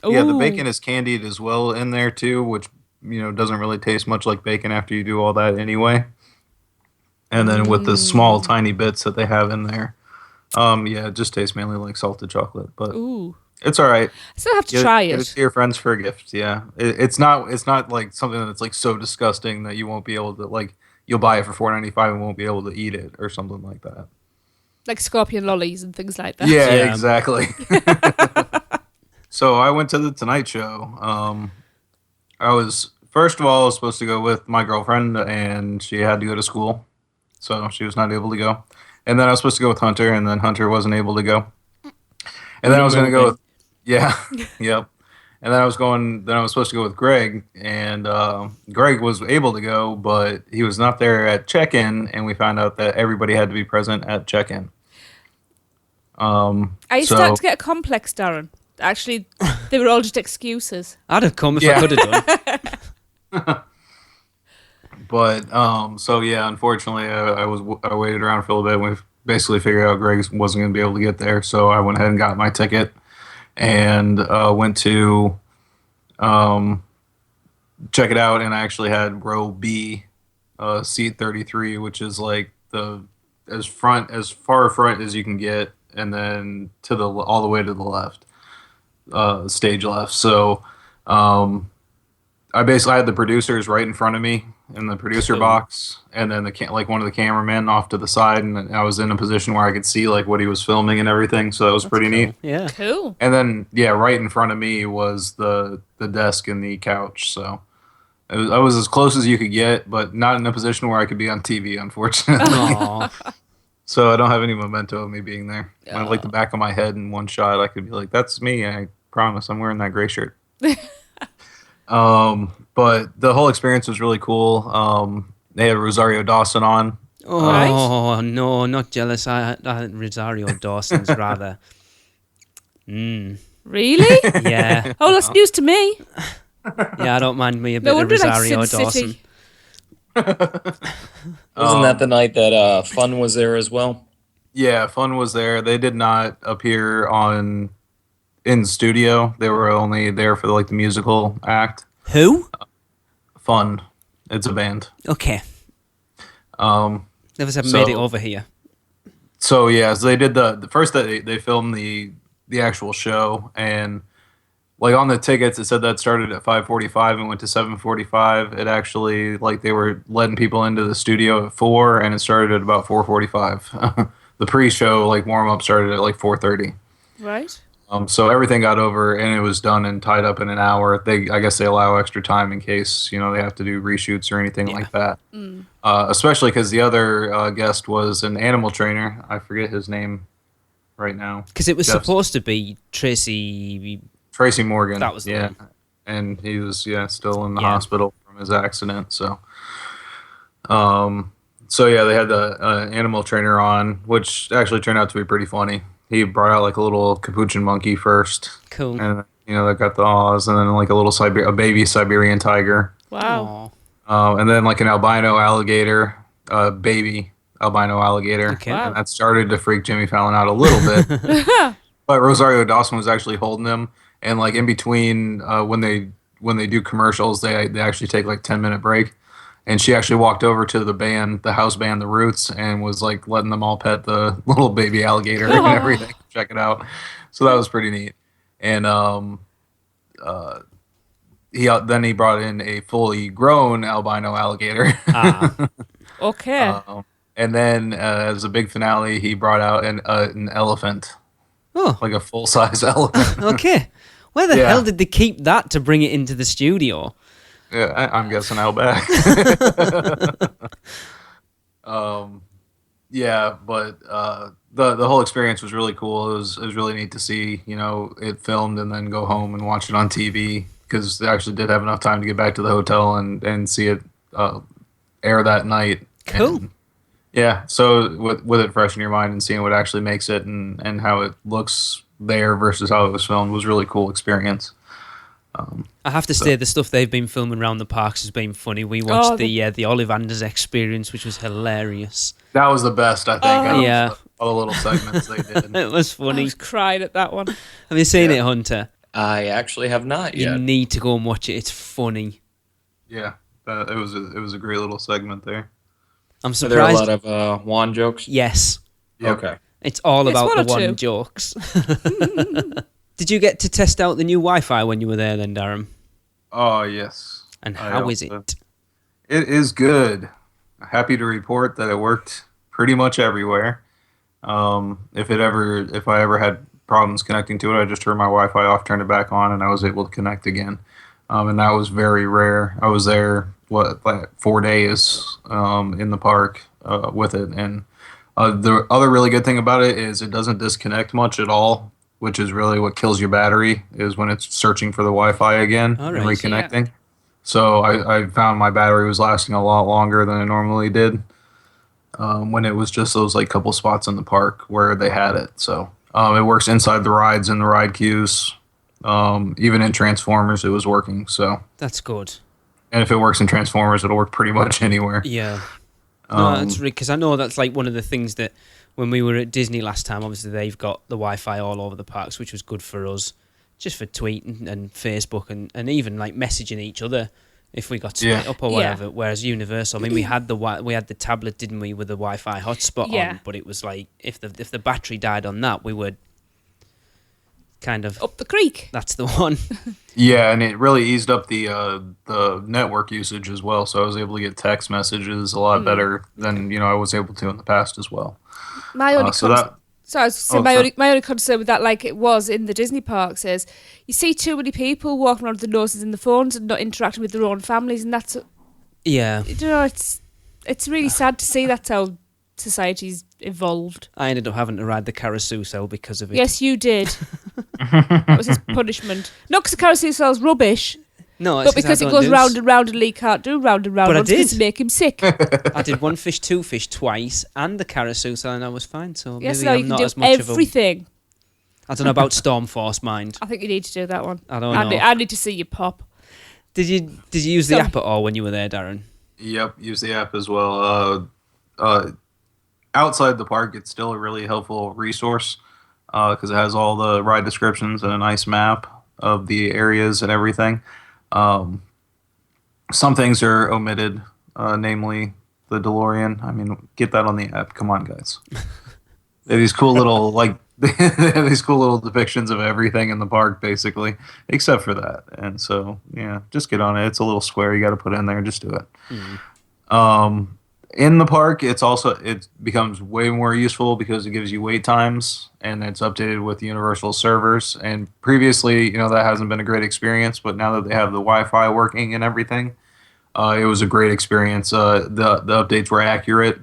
Yeah, the Ooh. bacon is candied as well in there too, which doesn't really taste much like bacon after you do all that anyway. And then with the small tiny bits that they have in there, it just tastes mainly like salted chocolate, but Ooh. it's all right. I still have to try Give it it. to your friends for a gift. Yeah, it's not like something that's like so disgusting that you won't be able to you'll buy it for $4.95 and won't be able to eat it or something like that. Like scorpion lollies and things like that. Yeah. Exactly. So I went to the Tonight Show. I was supposed to go with my girlfriend, and she had to go to school, so she was not able to go. And then I was supposed to go with Hunter, and then Hunter wasn't able to go. And then I was going to go with, yep. And then I was supposed to go with Greg, and Greg was able to go, but he was not there at check-in, and we found out that everybody had to be present at check-in. Are you starting to get a complex, Darren? Actually, they were all just excuses. I'd have come if I could have done. But unfortunately, I waited around for a little bit. And we basically figured out Greg wasn't going to be able to get there, so I went ahead and got my ticket and went to check it out. And I actually had row B, seat 33, which is like as far front as you can get, and then all the way to the left, stage left. So I basically had the producers right in front of me in the producer box, and then one of the cameramen off to the side, and I was in a position where I could see what he was filming and everything. So that was pretty neat. Yeah. Cool. And then right in front of me was the desk and the couch. So I was as close as you could get, but not in a position where I could be on TV, unfortunately. Aw. So I don't have any memento of me being there. I like the back of my head in one shot. I could be like, "That's me. I promise. I'm wearing that gray shirt." But the whole experience was really cool. They had Rosario Dawson on. Oh, no, not jealous. I had Rosario Dawson's rather. Really? Yeah. Oh, that's news to me. Yeah, I don't mind me a bit No of wonder, Rosario Sin Dawson. City. Wasn't that the night that Fun was there as well? Yeah, Fun was there. They did not appear in studio. They were only there for like the musical act. Who? Fun. It's a band. Okay. Um, Never have So- made it over here. so yeah, so they did the first that they filmed the actual show, and like on the tickets it said that started at 5:45 and went to 7:45. It actually, like, they were letting people into the studio at 4, and it started at about 4:45. The pre-show, like, warm-up started at like 4:30. Right. So everything got over, and it was done and tied up in an hour. I guess they allow extra time in case, they have to do reshoots or anything like that. Especially because the other guest was an animal trainer. I forget his name right now. Because it was Jeff's- supposed to be Tracy. Tracy Morgan. That was the one. And he was still in the Yeah. hospital from his accident. So yeah, they had the animal trainer on, which actually turned out to be pretty funny. He brought out like a little capuchin monkey first, Cool. and that got the Oz, and then like a little a baby Siberian tiger, Wow. Aw. and then like an albino alligator, baby albino alligator, Okay. Wow. and that started to freak Jimmy Fallon out a little bit. But Rosario Dawson was actually holding him, and like in between when they do commercials, they actually take like 10-minute break, and she actually walked over to the house band, The Roots, and was like letting them all pet the little baby alligator and everything, check it out. So that was pretty neat. And he brought in a fully grown albino alligator. Ah. Okay. And then as a big finale, he brought out an elephant, Oh, like a full-size elephant. okay. Where the Yeah. hell did they keep that to bring it into the studio? Yeah, I'm guessing Outback. Yeah, but the whole experience was really cool. It was really neat to see, it filmed and then go home and watch it on TV, because they actually did have enough time to get back to the hotel and see it air that night. Cool. And, yeah, so with it fresh in your mind and seeing what actually makes it and how it looks there versus how it was filmed was a really cool experience. I have to say, the stuff they've been filming around the parks has been funny. We watched the Ollivanders experience, which was hilarious. That was the best, I think. out of Yeah. all the little segments they did. It was I funny. was crying at that one. Have you seen it, Hunter? I actually have not You yet. need to go and watch it. It's funny. Yeah, it was a great little segment there. I'm Are there a surprised. lot of Juan jokes? Yes, Yep. Okay. it's all Yes, about one the or two. one jokes. Did you get to test out the new Wi-Fi when you were there then, Darren? Oh yes. And I how is also- it? It is good. Happy to report that it worked pretty much everywhere. If I ever had problems connecting to it, I just turned my Wi-Fi off, turned it back on, and I was able to connect again. And that was very rare. I was there like 4 days in the park with it, and the other really good thing about it is it doesn't disconnect much at all, which is really what kills your battery, is when it's searching for the Wi-Fi again All and right. reconnecting. So I found my battery was lasting a lot longer than it normally did when it was just those like couple spots in the park where they had it. So it works inside the rides and the ride queues. Even in Transformers, it was working. So, That's good. and if it works in Transformers, it'll work pretty much anywhere. Yeah. No, that's really, because I know that's like one of the things that when we were at Disney last time, obviously they've got the Wi-Fi all over the parks, which was good for us, just for tweeting and Facebook and even like messaging each other if we got split Yeah. up or Yeah. whatever. Whereas Universal, I mean, we had the tablet, didn't we, with the Wi-Fi hotspot Yeah. on, but it was like if the battery died on that, we would kind of Up the creek. that's the one. Yeah, and it really eased up the network usage as well. So I was able to get text messages a lot better than I was able to in the past as well. My only So concern. that So I was saying Oh, my sorry. only concern with that, like it was in the Disney parks, is you see too many people walking around with their noses in the phones and not interacting with their own families, and that's Yeah. it's really sad to see that's how society's evolved. I ended up having to ride the carousel because of it. Yes, you did. That was his punishment. Not because the carousel's rubbish, No, it's but because I it don't goes do round and round and Lee can't do round and round But I once because did. it make him sick. I did one fish, two fish twice, and the carousel, and I was fine. So Yes, maybe now I'm you can not do as much of a. everything. I don't know about Stormforce Mind. I think you need to do that one. I don't know. I need to see you pop. Did you use the Sorry. app at all when you were there, Darren? Yep, use the app as well. outside the park, it's still a really helpful resource because it has all the ride descriptions and a nice map of the areas and everything. Some things are omitted, namely the DeLorean. I mean, get that on the app. Come on, guys. They have these cool little they have these cool little depictions of everything in the park, basically, except for that. And so, yeah, just get on it. It's a little square you got to put in there. Just do it. In the park, it becomes way more useful because it gives you wait times and it's updated with Universal servers. And previously, that hasn't been a great experience, but now that they have the Wi-Fi working and everything, it was a great experience. The updates were accurate.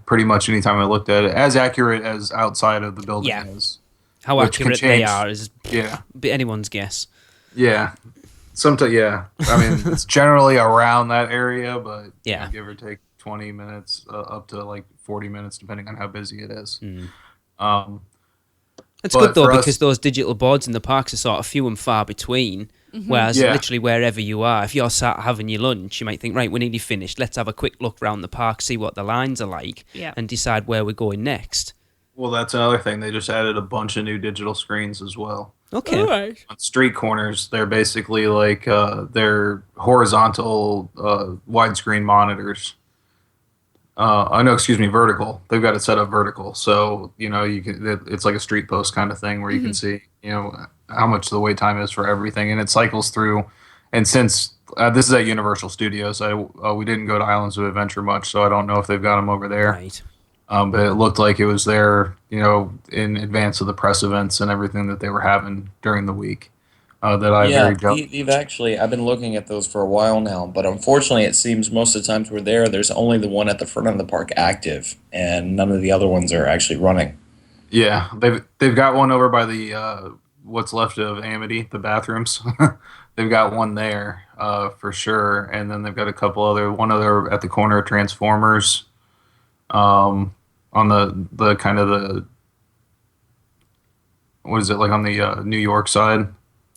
Pretty much anytime I looked at it, as accurate as outside of the building is. How accurate they are is anyone's guess. Yeah. Sometimes, yeah. I mean, it's generally around that area, but give or take 20 minutes up to like 40 minutes, depending on how busy it is. It's good though because those digital boards in the parks are sort of few and far between. Whereas literally wherever you are, if you're sat having your lunch, you might think, right, we're nearly finished. Let's have a quick look around the park, see what the lines are like, and decide where we're going next. Well, that's another thing. They just added a bunch of new digital screens as well. Okay. Right. On street corners, they're basically like they're horizontal widescreen monitors. Vertical. They've got it set up vertical, so you can. It's like a street post kind of thing where you can see, how much the wait time is for everything, and it cycles through. And since this is at Universal Studios, we didn't go to Islands of Adventure much, so I don't know if they've got them over there. Right. But it looked like it was there, in advance of the press events and everything that they were having during the week. I've been looking at those for a while now, but unfortunately it seems most of the times we're there, there's only the one at the front of the park active, and none of the other ones are actually running. Yeah, they've got one over by the what's left of Amity, the bathrooms. They've got one there for sure, and then they've got one other at the corner of Transformers, on the kind of the, what is it, like on the New York side.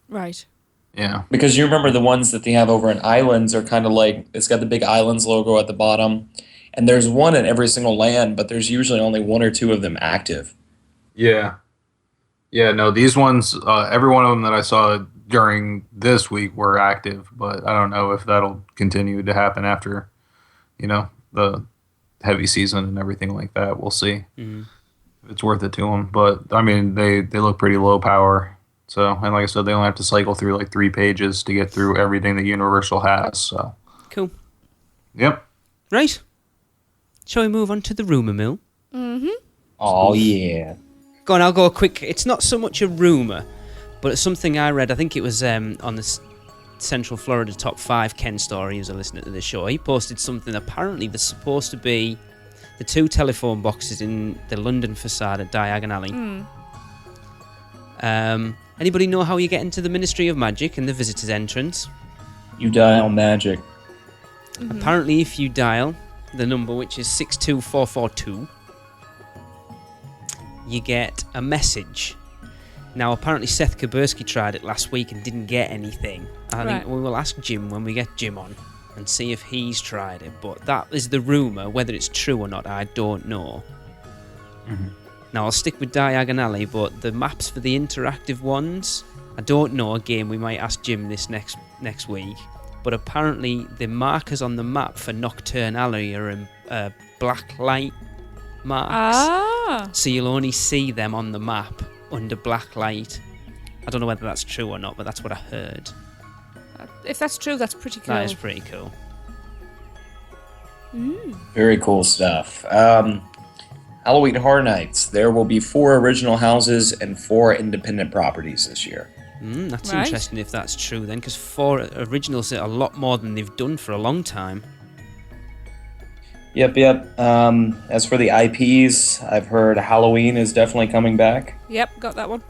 Right. Yeah. Because you remember the ones that they have over in Islands are kind of like, it's got the big Islands logo at the bottom. And there's one in every single land, but there's usually only one or two of them active. Yeah. Yeah, no, these ones, every one of them that I saw during this week were active, but I don't know if that'll continue to happen after, the heavy season and everything like that. We'll see if it's worth it to them. But, I mean, they look pretty low power. So, and like I said, they only have to cycle through like 3 pages to get through everything that Universal has. So, cool. Yep. Right. Shall we move on to the rumour mill? Oh, yeah. Go on, I'll go quick. It's not so much a rumour, but it's something I read. I think it was on the Central Florida Top 5 Ken Story, who's a listener to the show. He posted something. Apparently, there's supposed to be the 2 telephone boxes in the London facade at Diagon Alley. Anybody know how you get into the Ministry of Magic and the visitors entrance? You dial magic. Apparently, if you dial the number, which is 62442, you get a message. Now, apparently Seth Kubersky tried it last week and didn't get anything. I think we will ask Jim when we get Jim on and see if he's tried it. But that is the rumour. Whether it's true or not, I don't know. Now, I'll stick with Diagon Alley, but the maps for the interactive ones, I don't know. Again, we might ask Jim this next week. But apparently, the markers on the map for Nocturne Alley are in black light marks. So you'll only see them on the map under black light. I don't know whether that's true or not, but that's what I heard. If that's true, that's pretty cool. That is pretty cool. Very cool stuff. Halloween Horror Nights. There will be 4 original houses and 4 independent properties this year. That's interesting if that's true then, because 4 originals are a lot more than they've done for a long time. Yep. As for the IPs, I've heard Halloween is definitely coming back. Yep, got that one.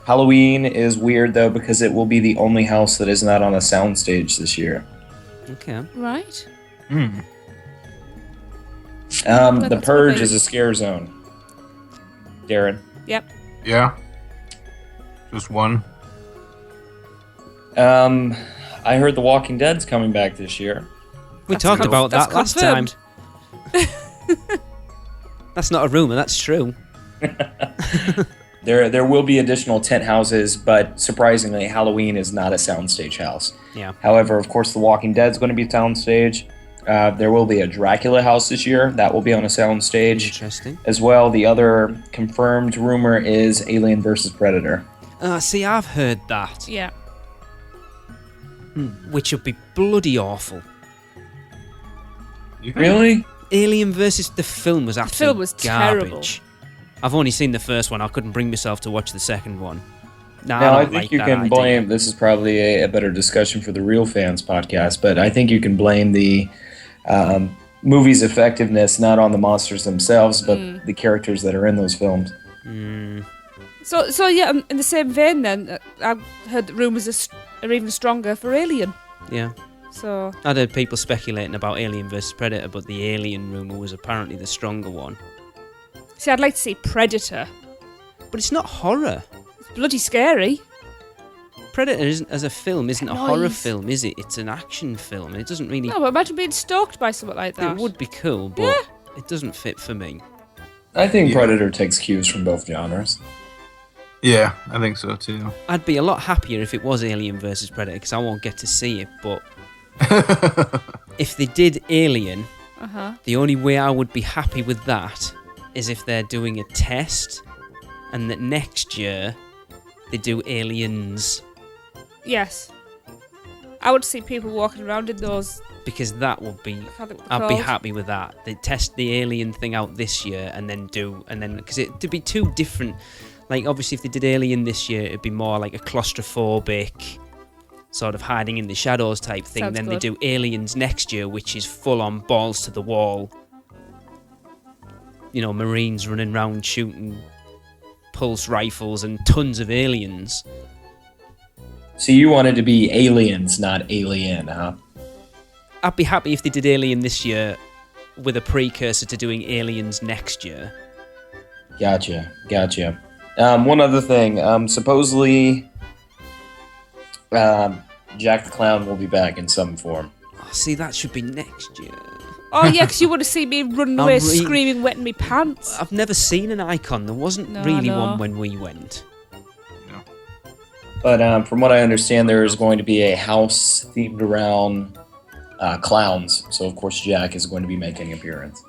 Halloween is weird, though, because it will be the only house that is not on a soundstage this year. Okay. Right. The Purge is a scare zone. Darren. Yep. Yeah. Just one. I heard The Walking Dead's coming back this year. We talked about that last time. That's not a rumour, that's true. There will be additional tent houses, but surprisingly, Halloween is not a soundstage house. Yeah. However, of course, The Walking Dead is going to be soundstage. There will be a Dracula house this year. That will be on a soundstage. Interesting. As well, the other confirmed rumor is Alien vs. Predator. See, I've heard that. Yeah. Which would be bloody awful. Really? Alien versus the film was absolute film was garbage. terrible. I've only seen the first one. I couldn't bring myself to watch the second one. Now, I don't think like you that can idea. blame, this is probably a better discussion for the Real Fans podcast, but I think you can blame the movie's effectiveness not on the monsters themselves, but the characters that are in those films. So yeah, in the same vein then, I've heard that rumours are even stronger for Alien. Yeah. So I'd heard people speculating about Alien vs Predator, but the Alien rumour was apparently the stronger one. see, I'd like to see Predator. But it's not horror. It's bloody scary. Predator isn't, as a film, isn't a Noise. horror film, is it? It's an action film. It doesn't really... No, but imagine being stalked by something like that. It would be cool, but it doesn't fit for me. I think Predator takes cues from both genres. Yeah, I think so too. I'd be a lot happier if it was Alien vs Predator, because I won't get to see it, but... if they did Alien, the only way I would be happy with that is if they're doing a test, and that next year they do Aliens. Yes. I would see people walking around in those... Because that would be... I can't think what I'd they're be called. happy with that. They test the Alien thing out this year and then because it'd be two different... Like, obviously, if they did Alien this year, it'd be more like a claustrophobic, sort of hiding in the shadows type thing. Sounds Then good. they do Aliens next year, which is full-on balls to the wall. You know, Marines running around shooting pulse rifles and tons of aliens. So you wanted to be Aliens, not Alien, huh? I'd be happy if they did Alien this year with a precursor to doing Aliens next year. Gotcha. One other thing. Supposedly, Jack the Clown will be back in some form. Oh, see, that should be next year. Oh, yeah, because you would have seen me running I'm away really- screaming, wetting me pants. I've never seen an icon. There wasn't No, really I know. one when we went. But from what I understand, there is going to be a house themed around clowns. So, of course, Jack is going to be making an appearance.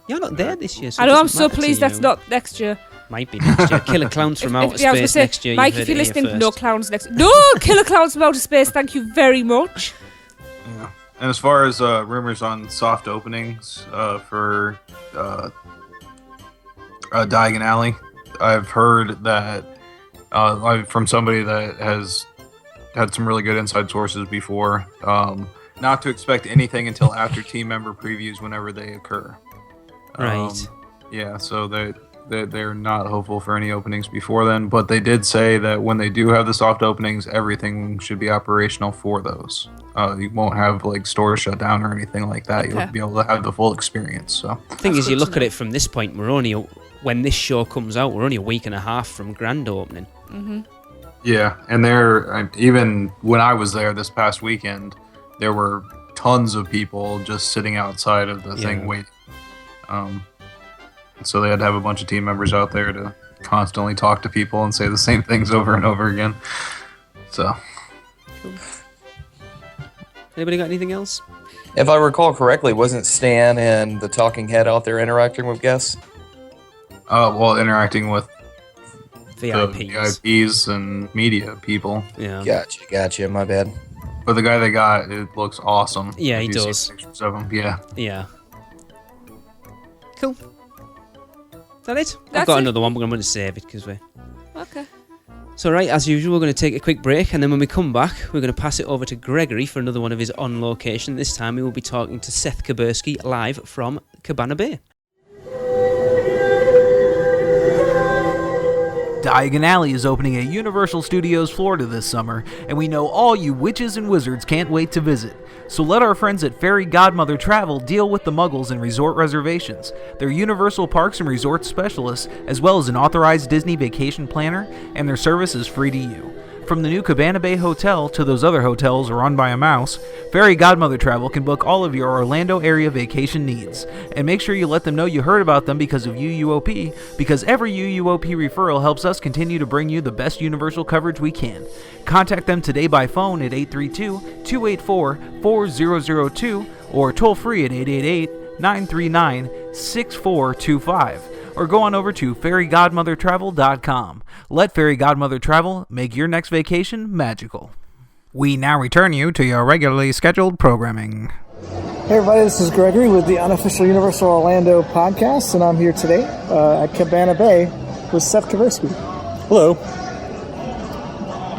You're not there this year. So I it know, I'm doesn't so matter to pleased that's you. not next year. Might be next year. Killer Clowns from Outer Yeah, I was gonna Space say, next year. Mike, You've if heard you're it here listening, no first. clowns next. No, Killer Clowns from Outer Space. Thank you very much. Yeah. And as far as rumors on soft openings for Diagon Alley, I've heard that from somebody that has had some really good inside sources before, not to expect anything until after team member previews whenever they occur. Right. Yeah, so they're not hopeful for any openings before then, but they did say that when they do have the soft openings, everything should be operational for those. You won't have like stores shut down or anything like that. Okay. You'll be able to have the full experience. So The thing is, you good look to at it from this point, when this show comes out, we're only a week and a half from grand opening. yeah, and even when I was there this past weekend, there were tons of people just sitting outside of the thing waiting. So they had to have a bunch of team members out there to constantly talk to people and say the same things over and over again. So Anybody got anything else? If I recall correctly, wasn't Stan and the Talking Head out there interacting with guests? well, interacting with the VIPs. VIPs and media people. Yeah. Gotcha. My bad. But the guy they got, it looks awesome. Yeah, he If you see does. pictures of him, yeah. Yeah. Cool. Is that it? I've That's got it. another one, but I'm going to save it because we're... Okay. So, right, as usual, we're going to take a quick break, and then when we come back, we're going to pass it over to Gregory for another one of his on location. This time, we will be talking to Seth Kubersky live from Cabana Bay. Diagon Alley is opening at Universal Studios Florida this summer, and we know all you witches and wizards can't wait to visit. So let our friends at Fairy Godmother Travel deal with the muggles and resort reservations. They're Universal Parks and Resort specialists, as well as an authorized Disney vacation planner, and their service is free to you. From the new Cabana Bay Hotel to those other hotels run by a mouse, Fairy Godmother Travel can book all of your Orlando area vacation needs. And make sure you let them know you heard about them because of UUOP, because every UUOP referral helps us continue to bring you the best Universal coverage we can. Contact them today by phone at 832-284-4002 or toll free at 888-939-6425. Or go on over to fairygodmothertravel.com. Let Fairy Godmother Travel make your next vacation magical. We now return you to your regularly scheduled programming. Hey everybody, this is Gregory with the unofficial Universal Orlando podcast, and I'm here today at Cabana Bay with Seth Kubersky. Hello.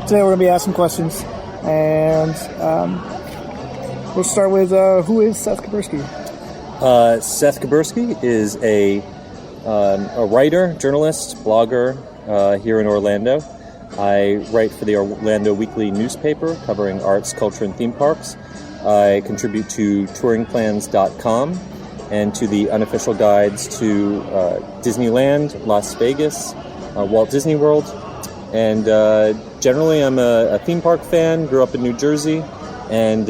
Today we're going to be asking questions, and we'll start with who is Seth Kubersky? Seth Kubersky is a writer, journalist, blogger here in Orlando. I write for the Orlando Weekly newspaper covering arts, culture, and theme parks. I contribute to touringplans.com and to the unofficial guides to Disneyland, Las Vegas, Walt Disney World. And generally I'm a theme park fan, grew up in New Jersey, and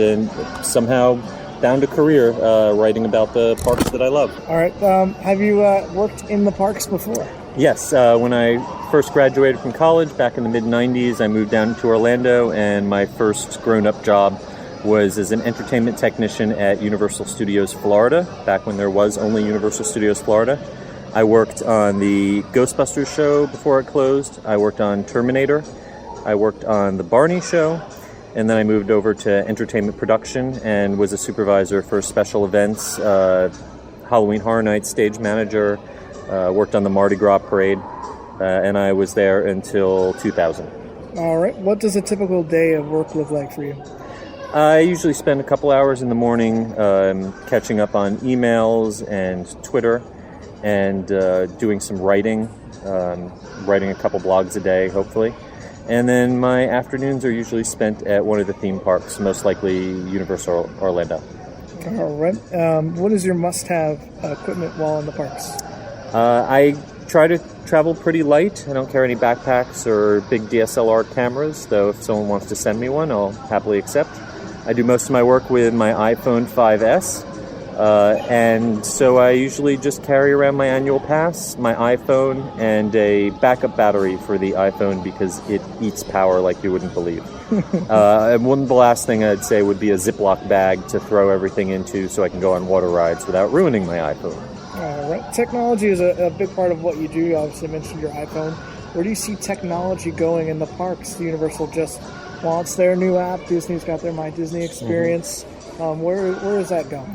somehow found a career writing about the parks that I love. All right. Have you worked in the parks before? Yes. When I first graduated from college back in the mid-90s, I moved down to Orlando, and my first grown-up job was as an entertainment technician at Universal Studios Florida, back when there was only Universal Studios Florida. I worked on the Ghostbusters show before it closed. I worked on Terminator. I worked on the Barney show. And then I moved over to entertainment production and was a supervisor for special events, Halloween Horror Nights stage manager, worked on the Mardi Gras parade, and I was there until 2000. All right. What does a typical day of work look like for you? I usually spend a couple hours in the morning catching up on emails and Twitter and doing some writing, writing a couple blogs a day, hopefully. And then my afternoons are usually spent at one of the theme parks, most likely Universal Orlando. All right. What is your must-have equipment while in the parks? I try to travel pretty light. I don't carry any backpacks or big DSLR cameras, though if someone wants to send me one, I'll happily accept. I do most of my work with my iPhone 5S, and so I usually just carry around my annual pass, my iPhone, and a backup battery for the iPhone because it eats power like you wouldn't believe. And the last thing I'd say would be a Ziploc bag to throw everything into so I can go on water rides without ruining my iPhone. All right. Technology is a big part of what you do. You obviously mentioned your iPhone. Where do you see technology going in the parks? Universal just launched their new app. Disney's got their My Disney Experience. Where is that going?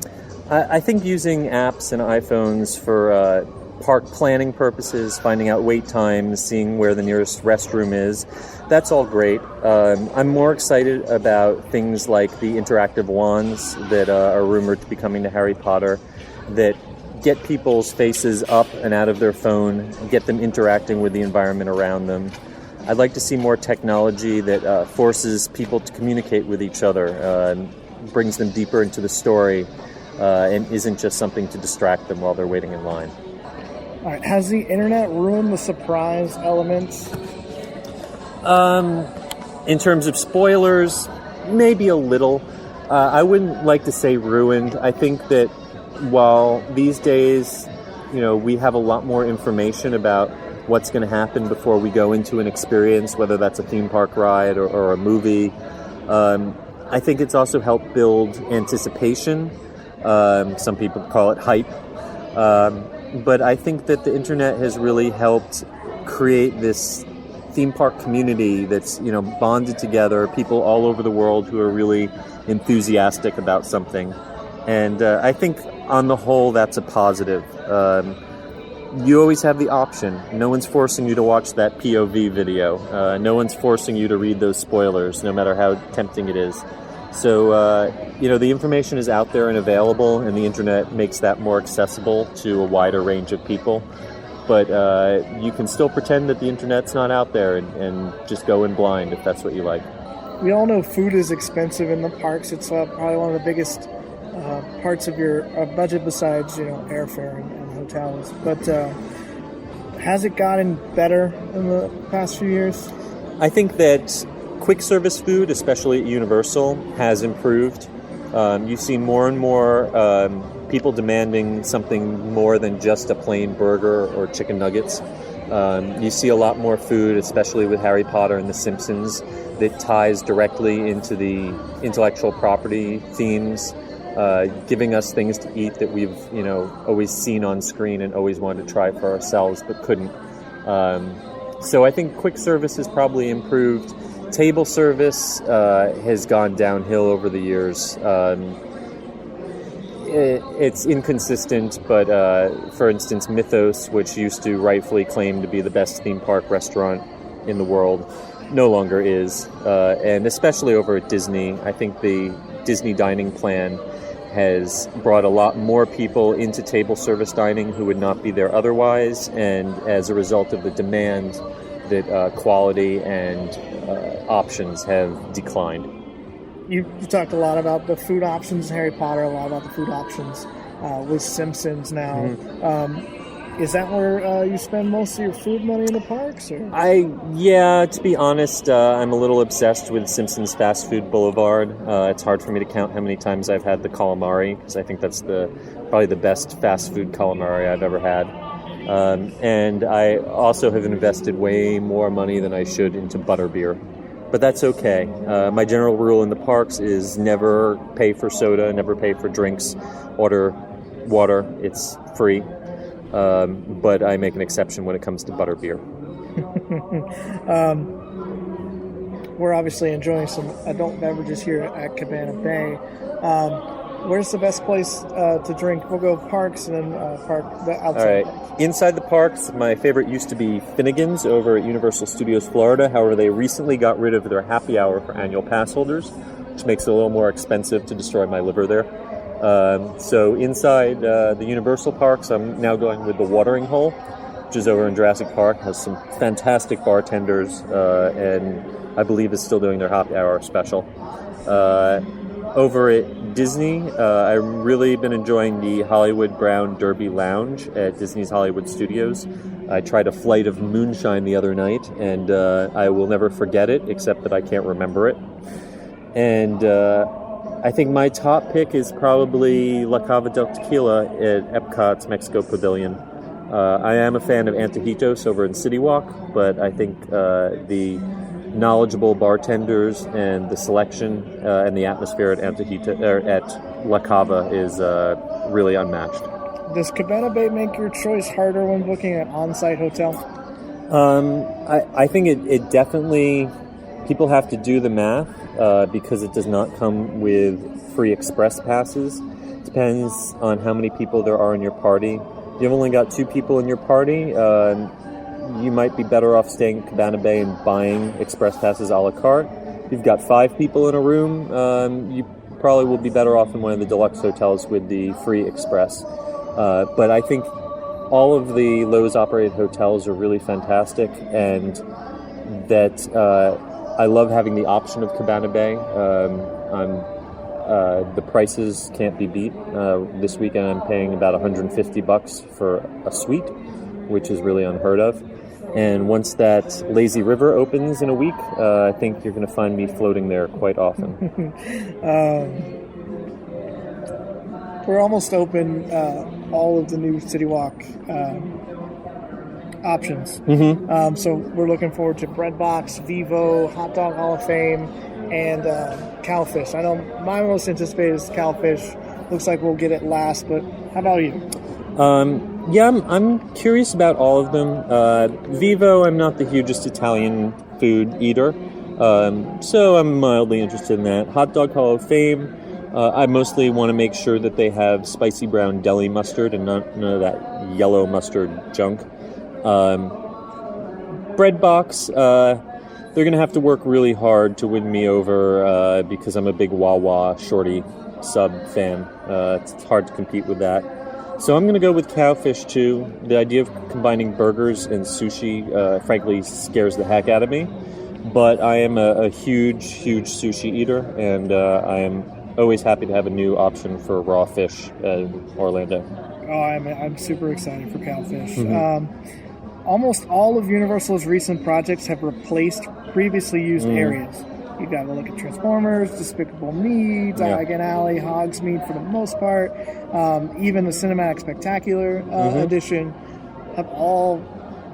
I think using apps and iPhones for park planning purposes, finding out wait times, seeing where the nearest restroom is, that's all great. I'm more excited about things like the interactive wands that are rumored to be coming to Harry Potter that get people's faces up and out of their phone, get them interacting with the environment around them. I'd like to see more technology that forces people to communicate with each other, brings them deeper into the story, and isn't just something to distract them while they're waiting in line. All right. Has the internet ruined the surprise elements? In terms of spoilers, maybe a little. I wouldn't like to say ruined. I think that while these days, we have a lot more information about what's going to happen before we go into an experience, whether that's a theme park ride or a movie, I think it's also helped build anticipation. Some people call it hype. But I think that the internet has really helped create this theme park community that's, bonded together, people all over the world who are really enthusiastic about something. And I think on the whole, that's a positive. You always have the option. No one's forcing you to watch that POV video. No one's forcing you to read those spoilers, no matter how tempting it is. So, the information is out there and available, and the internet makes that more accessible to a wider range of people. But you can still pretend that the internet's not out there and just go in blind if that's what you like. We all know food is expensive in the parks. It's probably one of the biggest parts of your budget besides, airfare and hotels. But has it gotten better in the past few years? I think that quick service food, especially at Universal, has improved. You see more and more people demanding something more than just a plain burger or chicken nuggets. You see a lot more food, especially with Harry Potter and The Simpsons, that ties directly into the intellectual property themes, giving us things to eat that we've, always seen on screen and always wanted to try for ourselves but couldn't. So I think quick service has probably improved. Table service has gone downhill over the years. It's inconsistent, but for instance, Mythos, which used to rightfully claim to be the best theme park restaurant in the world, no longer is. And especially over at Disney, I think the Disney dining plan has brought a lot more people into table service dining who would not be there otherwise, and as a result of the demand, that quality and options have declined. You talked a lot about the food options in Harry Potter, a lot about the food options with Simpsons now. Mm-hmm. Is that where you spend most of your food money in the parks? Or? To be honest, I'm a little obsessed with Simpsons Fast Food Boulevard. It's hard for me to count how many times I've had the calamari, because I think that's probably the best fast food calamari I've ever had. And I also have invested way more money than I should into butterbeer. But that's okay. My general rule in the parks is never pay for soda, never pay for drinks, order water, it's free. But I make an exception when it comes to butterbeer. We're obviously enjoying some adult beverages here at Cabana Bay. Where's the best place to drink? We'll go parks and then outside. All right. Inside the parks, my favorite used to be Finnegan's over at Universal Studios Florida. However, they recently got rid of their happy hour for annual pass holders, which makes it a little more expensive to destroy my liver there. So inside the Universal parks, I'm now going with the Watering Hole, which is over in Jurassic Park. Has some fantastic bartenders, and I believe is still doing their happy hour special. Over at Disney, I've really been enjoying the Hollywood Brown Derby Lounge at Disney's Hollywood Studios. I tried a flight of moonshine the other night, and I will never forget it, except that I can't remember it. And I think my top pick is probably La Cava del Tequila at Epcot's Mexico Pavilion. I am a fan of Antojitos over in City Walk, but I think the knowledgeable bartenders and the selection and the atmosphere at La Cava is really unmatched. Does Cabana Bay make your choice harder when booking an on-site hotel? I think it definitely, people have to do the math because it does not come with free express passes. Depends on how many people there are in your party. If you've only got 2 people in your party, you might be better off staying at Cabana Bay and buying express passes a la carte. If you've got 5 people in a room, you probably will be better off in one of the deluxe hotels with the free express. But I think all of the Lowe's operated hotels are really fantastic, and that I love having the option of Cabana Bay. The prices can't be beat. This weekend I'm paying about $150 for a suite, which is really unheard of. And once that lazy river opens in a week, I think you're going to find me floating there quite often. We're almost open all of the new City Walk options. Mm-hmm. So we're looking forward to Bread Box, Vivo, Hot Dog Hall of Fame, and Cowfish. I know my most anticipated is Cowfish. Looks like we'll get it last, but how about you? I'm curious about all of them. Vivo, I'm not the hugest Italian food eater, so I'm mildly interested in that. Hot Dog Hall of Fame, I mostly want to make sure that they have spicy brown deli mustard and none of that yellow mustard junk. Bread Box, they're going to have to work really hard to win me over because I'm a big Wawa Shorty sub fan. It's hard to compete with that. So I'm going to go with Cowfish too. The idea of combining burgers and sushi, frankly, scares the heck out of me. But I am a huge sushi eater, and I am always happy to have a new option for raw fish in Orlando. Oh, I'm super excited for Cowfish. Mm-hmm. almost all of Universal's recent projects have replaced previously used areas. You got to look at Transformers, Despicable Me, Diagon Alley, Hogsmeade for the most part. Even the Cinematic Spectacular edition have all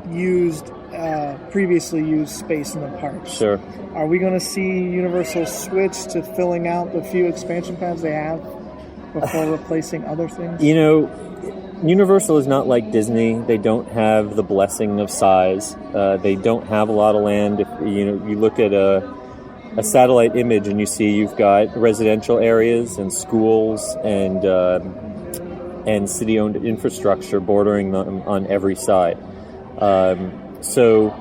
used previously used space in the parks. Sure. Are we going to see Universal switch to filling out the few expansion pads they have before replacing other things? You know, Universal is not like Disney. They don't have the blessing of size. They don't have a lot of land. If you look at a satellite image and you see you've got residential areas and schools and city-owned infrastructure bordering them on every side. So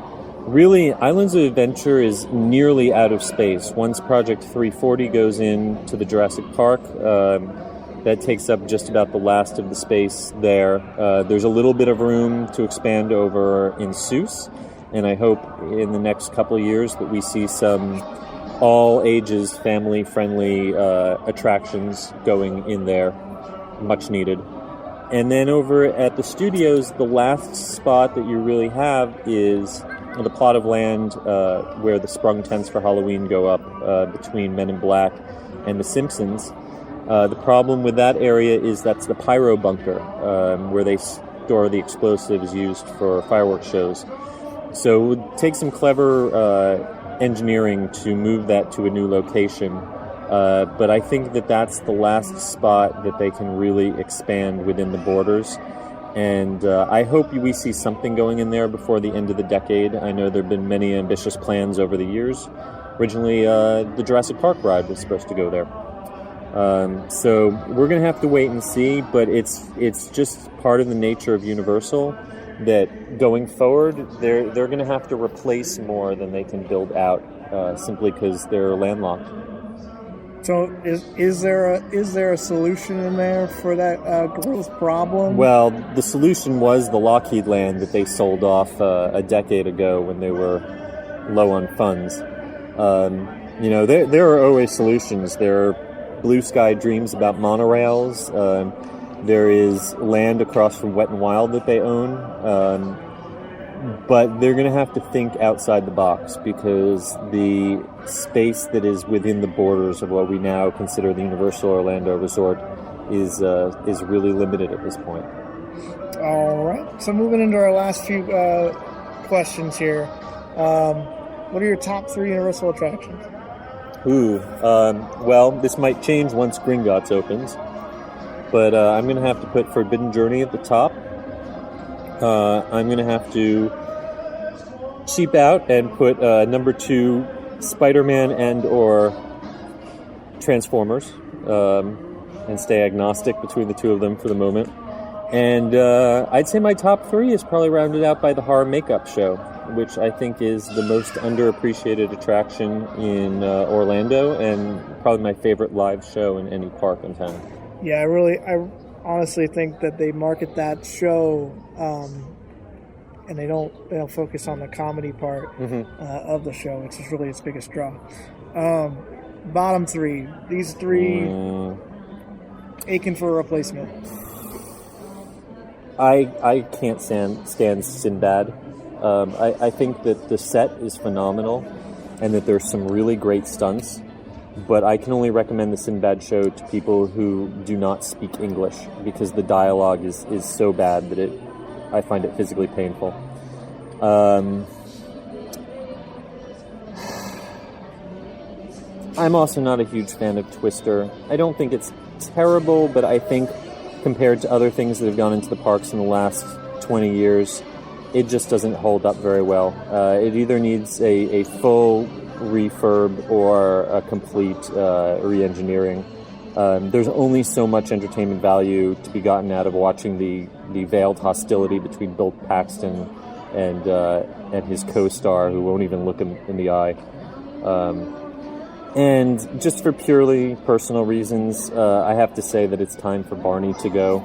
really, Islands of Adventure is nearly out of space. Once Project 340 goes into the Jurassic Park, that takes up just about the last of the space there. There's a little bit of room to expand over in Seuss, and I hope in the next couple of years that we see some all-ages, family-friendly attractions going in there, much needed. And then over at the studios, the last spot that you really have is the plot of land where the sprung tents for Halloween go up between Men in Black and The Simpsons. The problem with that area is that's the pyro bunker where they store the explosives used for fireworks shows. So it would take some clever engineering to move that to a new location. But I think that that's the last spot that they can really expand within the borders. And I hope we see something going in there before the end of the decade. I know there have been many ambitious plans over the years. Originally, the Jurassic Park ride was supposed to go there. So we're going to have to wait and see, but it's just part of the nature of Universal that going forward, they're going to have to replace more than they can build out, simply because they're landlocked. So is there a solution in there for that growth problem? Well, the solution was the Lockheed land that they sold off a decade ago when they were low on funds. There are always solutions. There are blue sky dreams about monorails. There is land across from Wet n Wild that they own. But they're going to have to think outside the box because the space that is within the borders of what we now consider the Universal Orlando Resort is really limited at this point. All right. So moving into our last few questions here. What are your top 3 Universal attractions? Well, this might change once Gringotts opens. But I'm going to have to put Forbidden Journey at the top. I'm going to have to cheap out and put number 2 Spider-Man and or Transformers and stay agnostic between the two of them for the moment. And I'd say my top 3 is probably rounded out by the Horror Makeup Show, which I think is the most underappreciated attraction in Orlando and probably my favorite live show in any park in town. Yeah, I honestly think that they market that show and they don't focus on the comedy part of the show, which is really its biggest draw. Bottom 3. These 3 aching for a replacement. I can't stand Sinbad. I think that the set is phenomenal and that there's some really great stunts. But I can only recommend the Sinbad show to people who do not speak English because the dialogue is so bad that I find it physically painful. I'm also not a huge fan of Twister. I don't think it's terrible, but I think compared to other things that have gone into the parks in the last 20 years, it just doesn't hold up very well. It either needs a full refurb or a complete re-engineering. There's only so much entertainment value to be gotten out of watching the veiled hostility between Bill Paxton and his co-star, who won't even look him in the eye. And just for purely personal reasons, I have to say that it's time for Barney to go.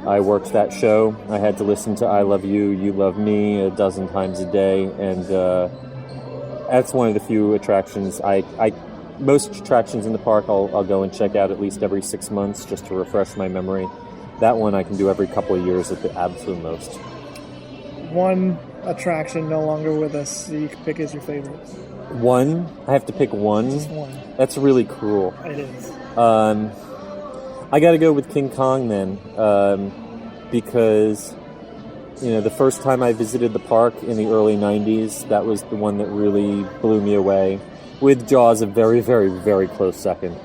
I worked that show. I had to listen to I Love You, You Love Me 12 times a day, and that's one of the few attractions. Most attractions in the park I'll go and check out at least every 6 months just to refresh my memory. That one I can do every couple of years at the absolute most. One attraction no longer with us that you can pick as your favorite? One? I have to pick one? Just one. That's really cruel. It is. I got to go with King Kong then, because the first time I visited the park in the early 90s, that was the one that really blew me away, with Jaws a very, very, very close second.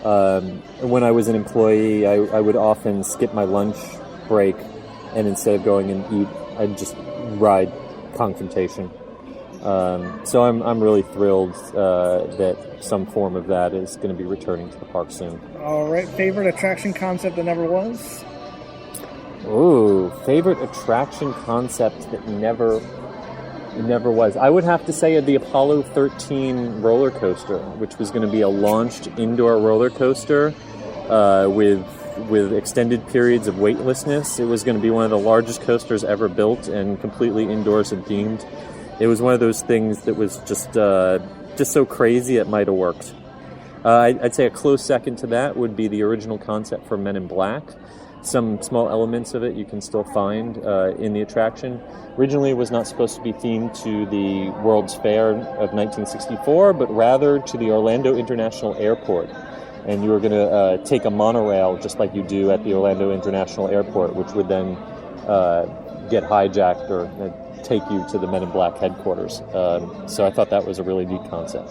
When I was an employee, I would often skip my lunch break, and instead of going and eat, I'd just ride Confrontation. So I'm really thrilled that some form of that is going to be returning to the park soon. All right, favorite attraction concept that never was? Ooh, favorite attraction concept that never was. I would have to say the Apollo 13 roller coaster, which was going to be a launched indoor roller coaster with extended periods of weightlessness. It was going to be one of the largest coasters ever built and completely indoors and themed. It was one of those things that was just so crazy it might have worked. I'd say a close second to that would be the original concept for Men in Black. Some small elements of it you can still find in the attraction. Originally, it was not supposed to be themed to the World's Fair of 1964, but rather to the Orlando International Airport. And you were going to take a monorail, just like you do at the Orlando International Airport, which would then get hijacked or take you to the Men in Black headquarters. So I thought that was a really neat concept.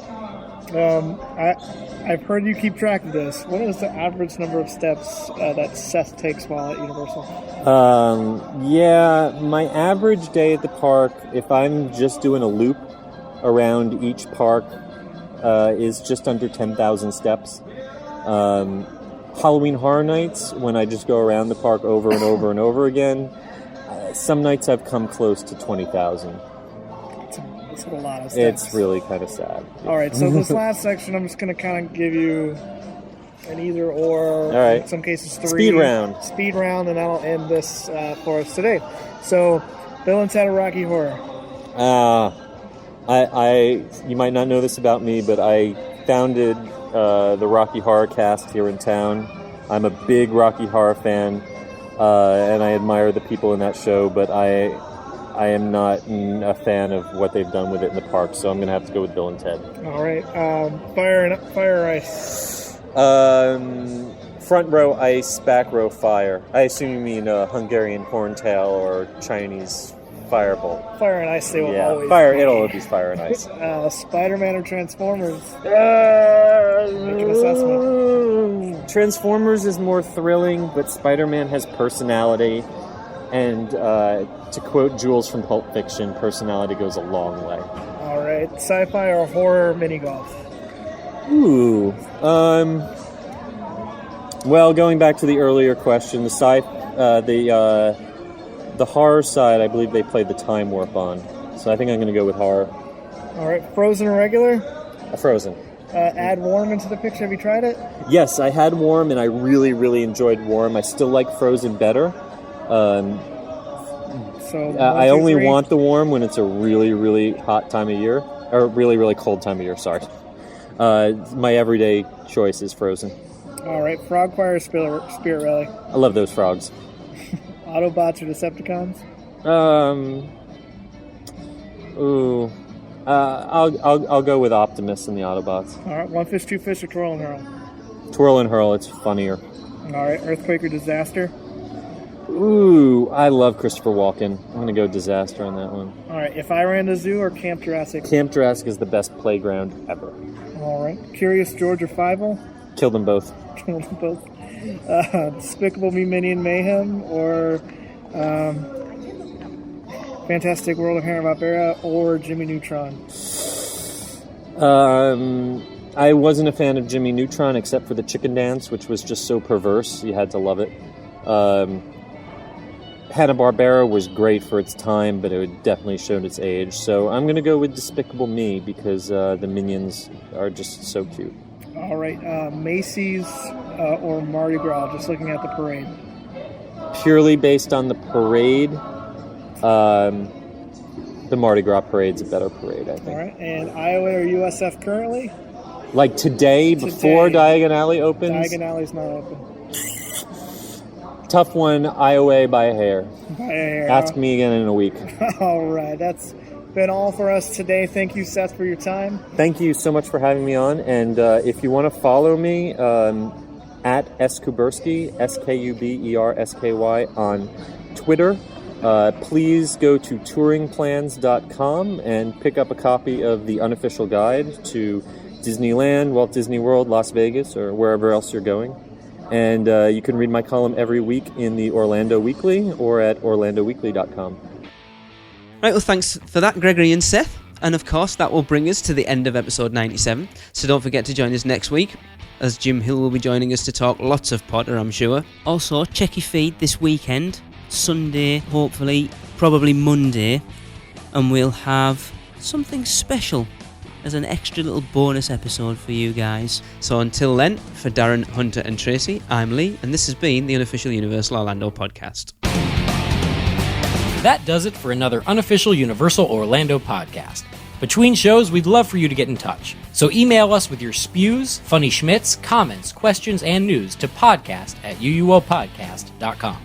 I've heard you keep track of this. What is the average number of steps that Seth takes while at Universal? Yeah, my average day at the park, if I'm just doing a loop around each park, is just under 10,000 steps. Halloween Horror Nights, when I just go around the park over and over and over again, some nights I've come close to 20,000. That's a lot of steps. It's really kind of sad. All right, so this last section, I'm just going to kind of give you an either or, all right. In some cases 3. Speed round, and that'll end this for us today. So, Bill and Ted of Rocky Horror. You might not know this about me, but I founded the Rocky Horror Cast here in town. I'm a big Rocky Horror fan, and I admire the people in that show, but I am not a fan of what they've done with it in the park, so I'm going to have to go with Bill and Ted. All right. Fire or ice? Front row ice, back row fire. I assume you mean Hungarian horntail or Chinese firebolt. Fire and ice, they will always fire. be. It'll always be fire and ice. Spider-Man or Transformers? Make an assessment. Transformers is more thrilling, but Spider-Man has personality. And to quote Jules from Pulp Fiction, personality goes a long way. All right. Sci-fi or horror mini golf? Ooh. Well, going back to the earlier question, the horror side, I believe they played the Time Warp on. So I think I'm going to go with horror. All right. Frozen or regular? Frozen. Add warm into the picture. Have you tried it? Yes, I had warm, and I really, really enjoyed warm. I still like Frozen better. I only want the warm when it's a really, really hot time of year, or really, really cold time of year, sorry. My everyday choice is Frozen. All right, Frog Fire or Spirit Rally? I love those frogs. Autobots or Decepticons? I'll go with Optimus and the Autobots. All right, One Fish, Two Fish or Twirl and Hurl? Twirl and Hurl, it's funnier. All right, Earthquake or Disaster? Ooh, I love Christopher Walken. I'm going to go Disaster on that one. All right, If I Ran the Zoo or Camp Jurassic? Camp Jurassic is the best playground ever. All right, Curious George or Fievel? Kill them both. Kill them both. Despicable Me, Minion Mayhem or Fantastic World of Hanna-Barbera or Jimmy Neutron? I wasn't a fan of Jimmy Neutron except for the chicken dance, which was just so perverse. You had to love it. Hanna-Barbera was great for its time, but it definitely showed its age. So I'm going to go with Despicable Me because the Minions are just so cute. All right, Macy's or Mardi Gras, just looking at the parade? Purely based on the parade, the Mardi Gras parade's a better parade, I think. All right, and Iowa or USF currently? Like today, before Diagon Alley opens? Diagon Alley's not open. Tough one, Iowa by a hair. Yeah. Ask me again in a week. All right, that's been all for us today. Thank you, Seth, for your time. Thank you so much for having me on. And if you want to follow me, at S Kubersky, SKUBERSKY on Twitter, please go to touringplans.com and pick up a copy of the unofficial guide to Disneyland, Walt Disney World, Las Vegas, or wherever else you're going. And you can read my column every week in the Orlando Weekly or at orlandoweekly.com. Right, well, thanks for that, Gregory and Seth. And of course, that will bring us to the end of episode 97. So don't forget to join us next week, as Jim Hill will be joining us to talk lots of Potter, I'm sure. Also, check your feed this weekend, Sunday, hopefully, probably Monday, and we'll have something special as an extra little bonus episode for you guys. So until then, for Darren, Hunter and Tracy, I'm Lee, and this has been the Unofficial Universal Orlando Podcast. That does it for another Unofficial Universal Orlando Podcast. Between shows, we'd love for you to get in touch. So email us with your spews, funny schmitz, comments, questions, and news to podcast@uuopodcast.com.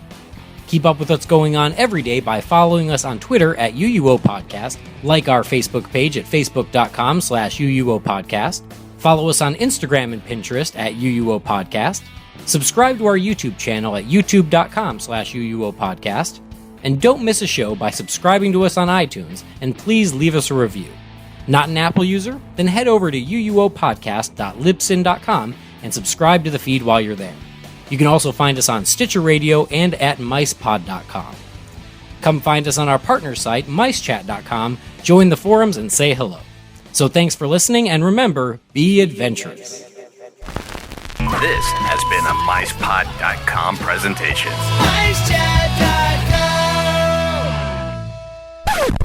Keep up with what's going on every day by following us on Twitter at UUOPodcast, like our Facebook page at facebook.com/UUOPodcast, follow us on Instagram and Pinterest at UUOPodcast, subscribe to our YouTube channel at youtube.com/UUOPodcast, and don't miss a show by subscribing to us on iTunes, and please leave us a review. Not an Apple user? Then head over to uuopodcast.libsyn.com and subscribe to the feed while you're there. You can also find us on Stitcher Radio and at micepod.com. Come find us on our partner site, micechat.com, join the forums, and say hello. So thanks for listening, and remember, be adventurous. This has been a micepod.com presentation. MiceChat.com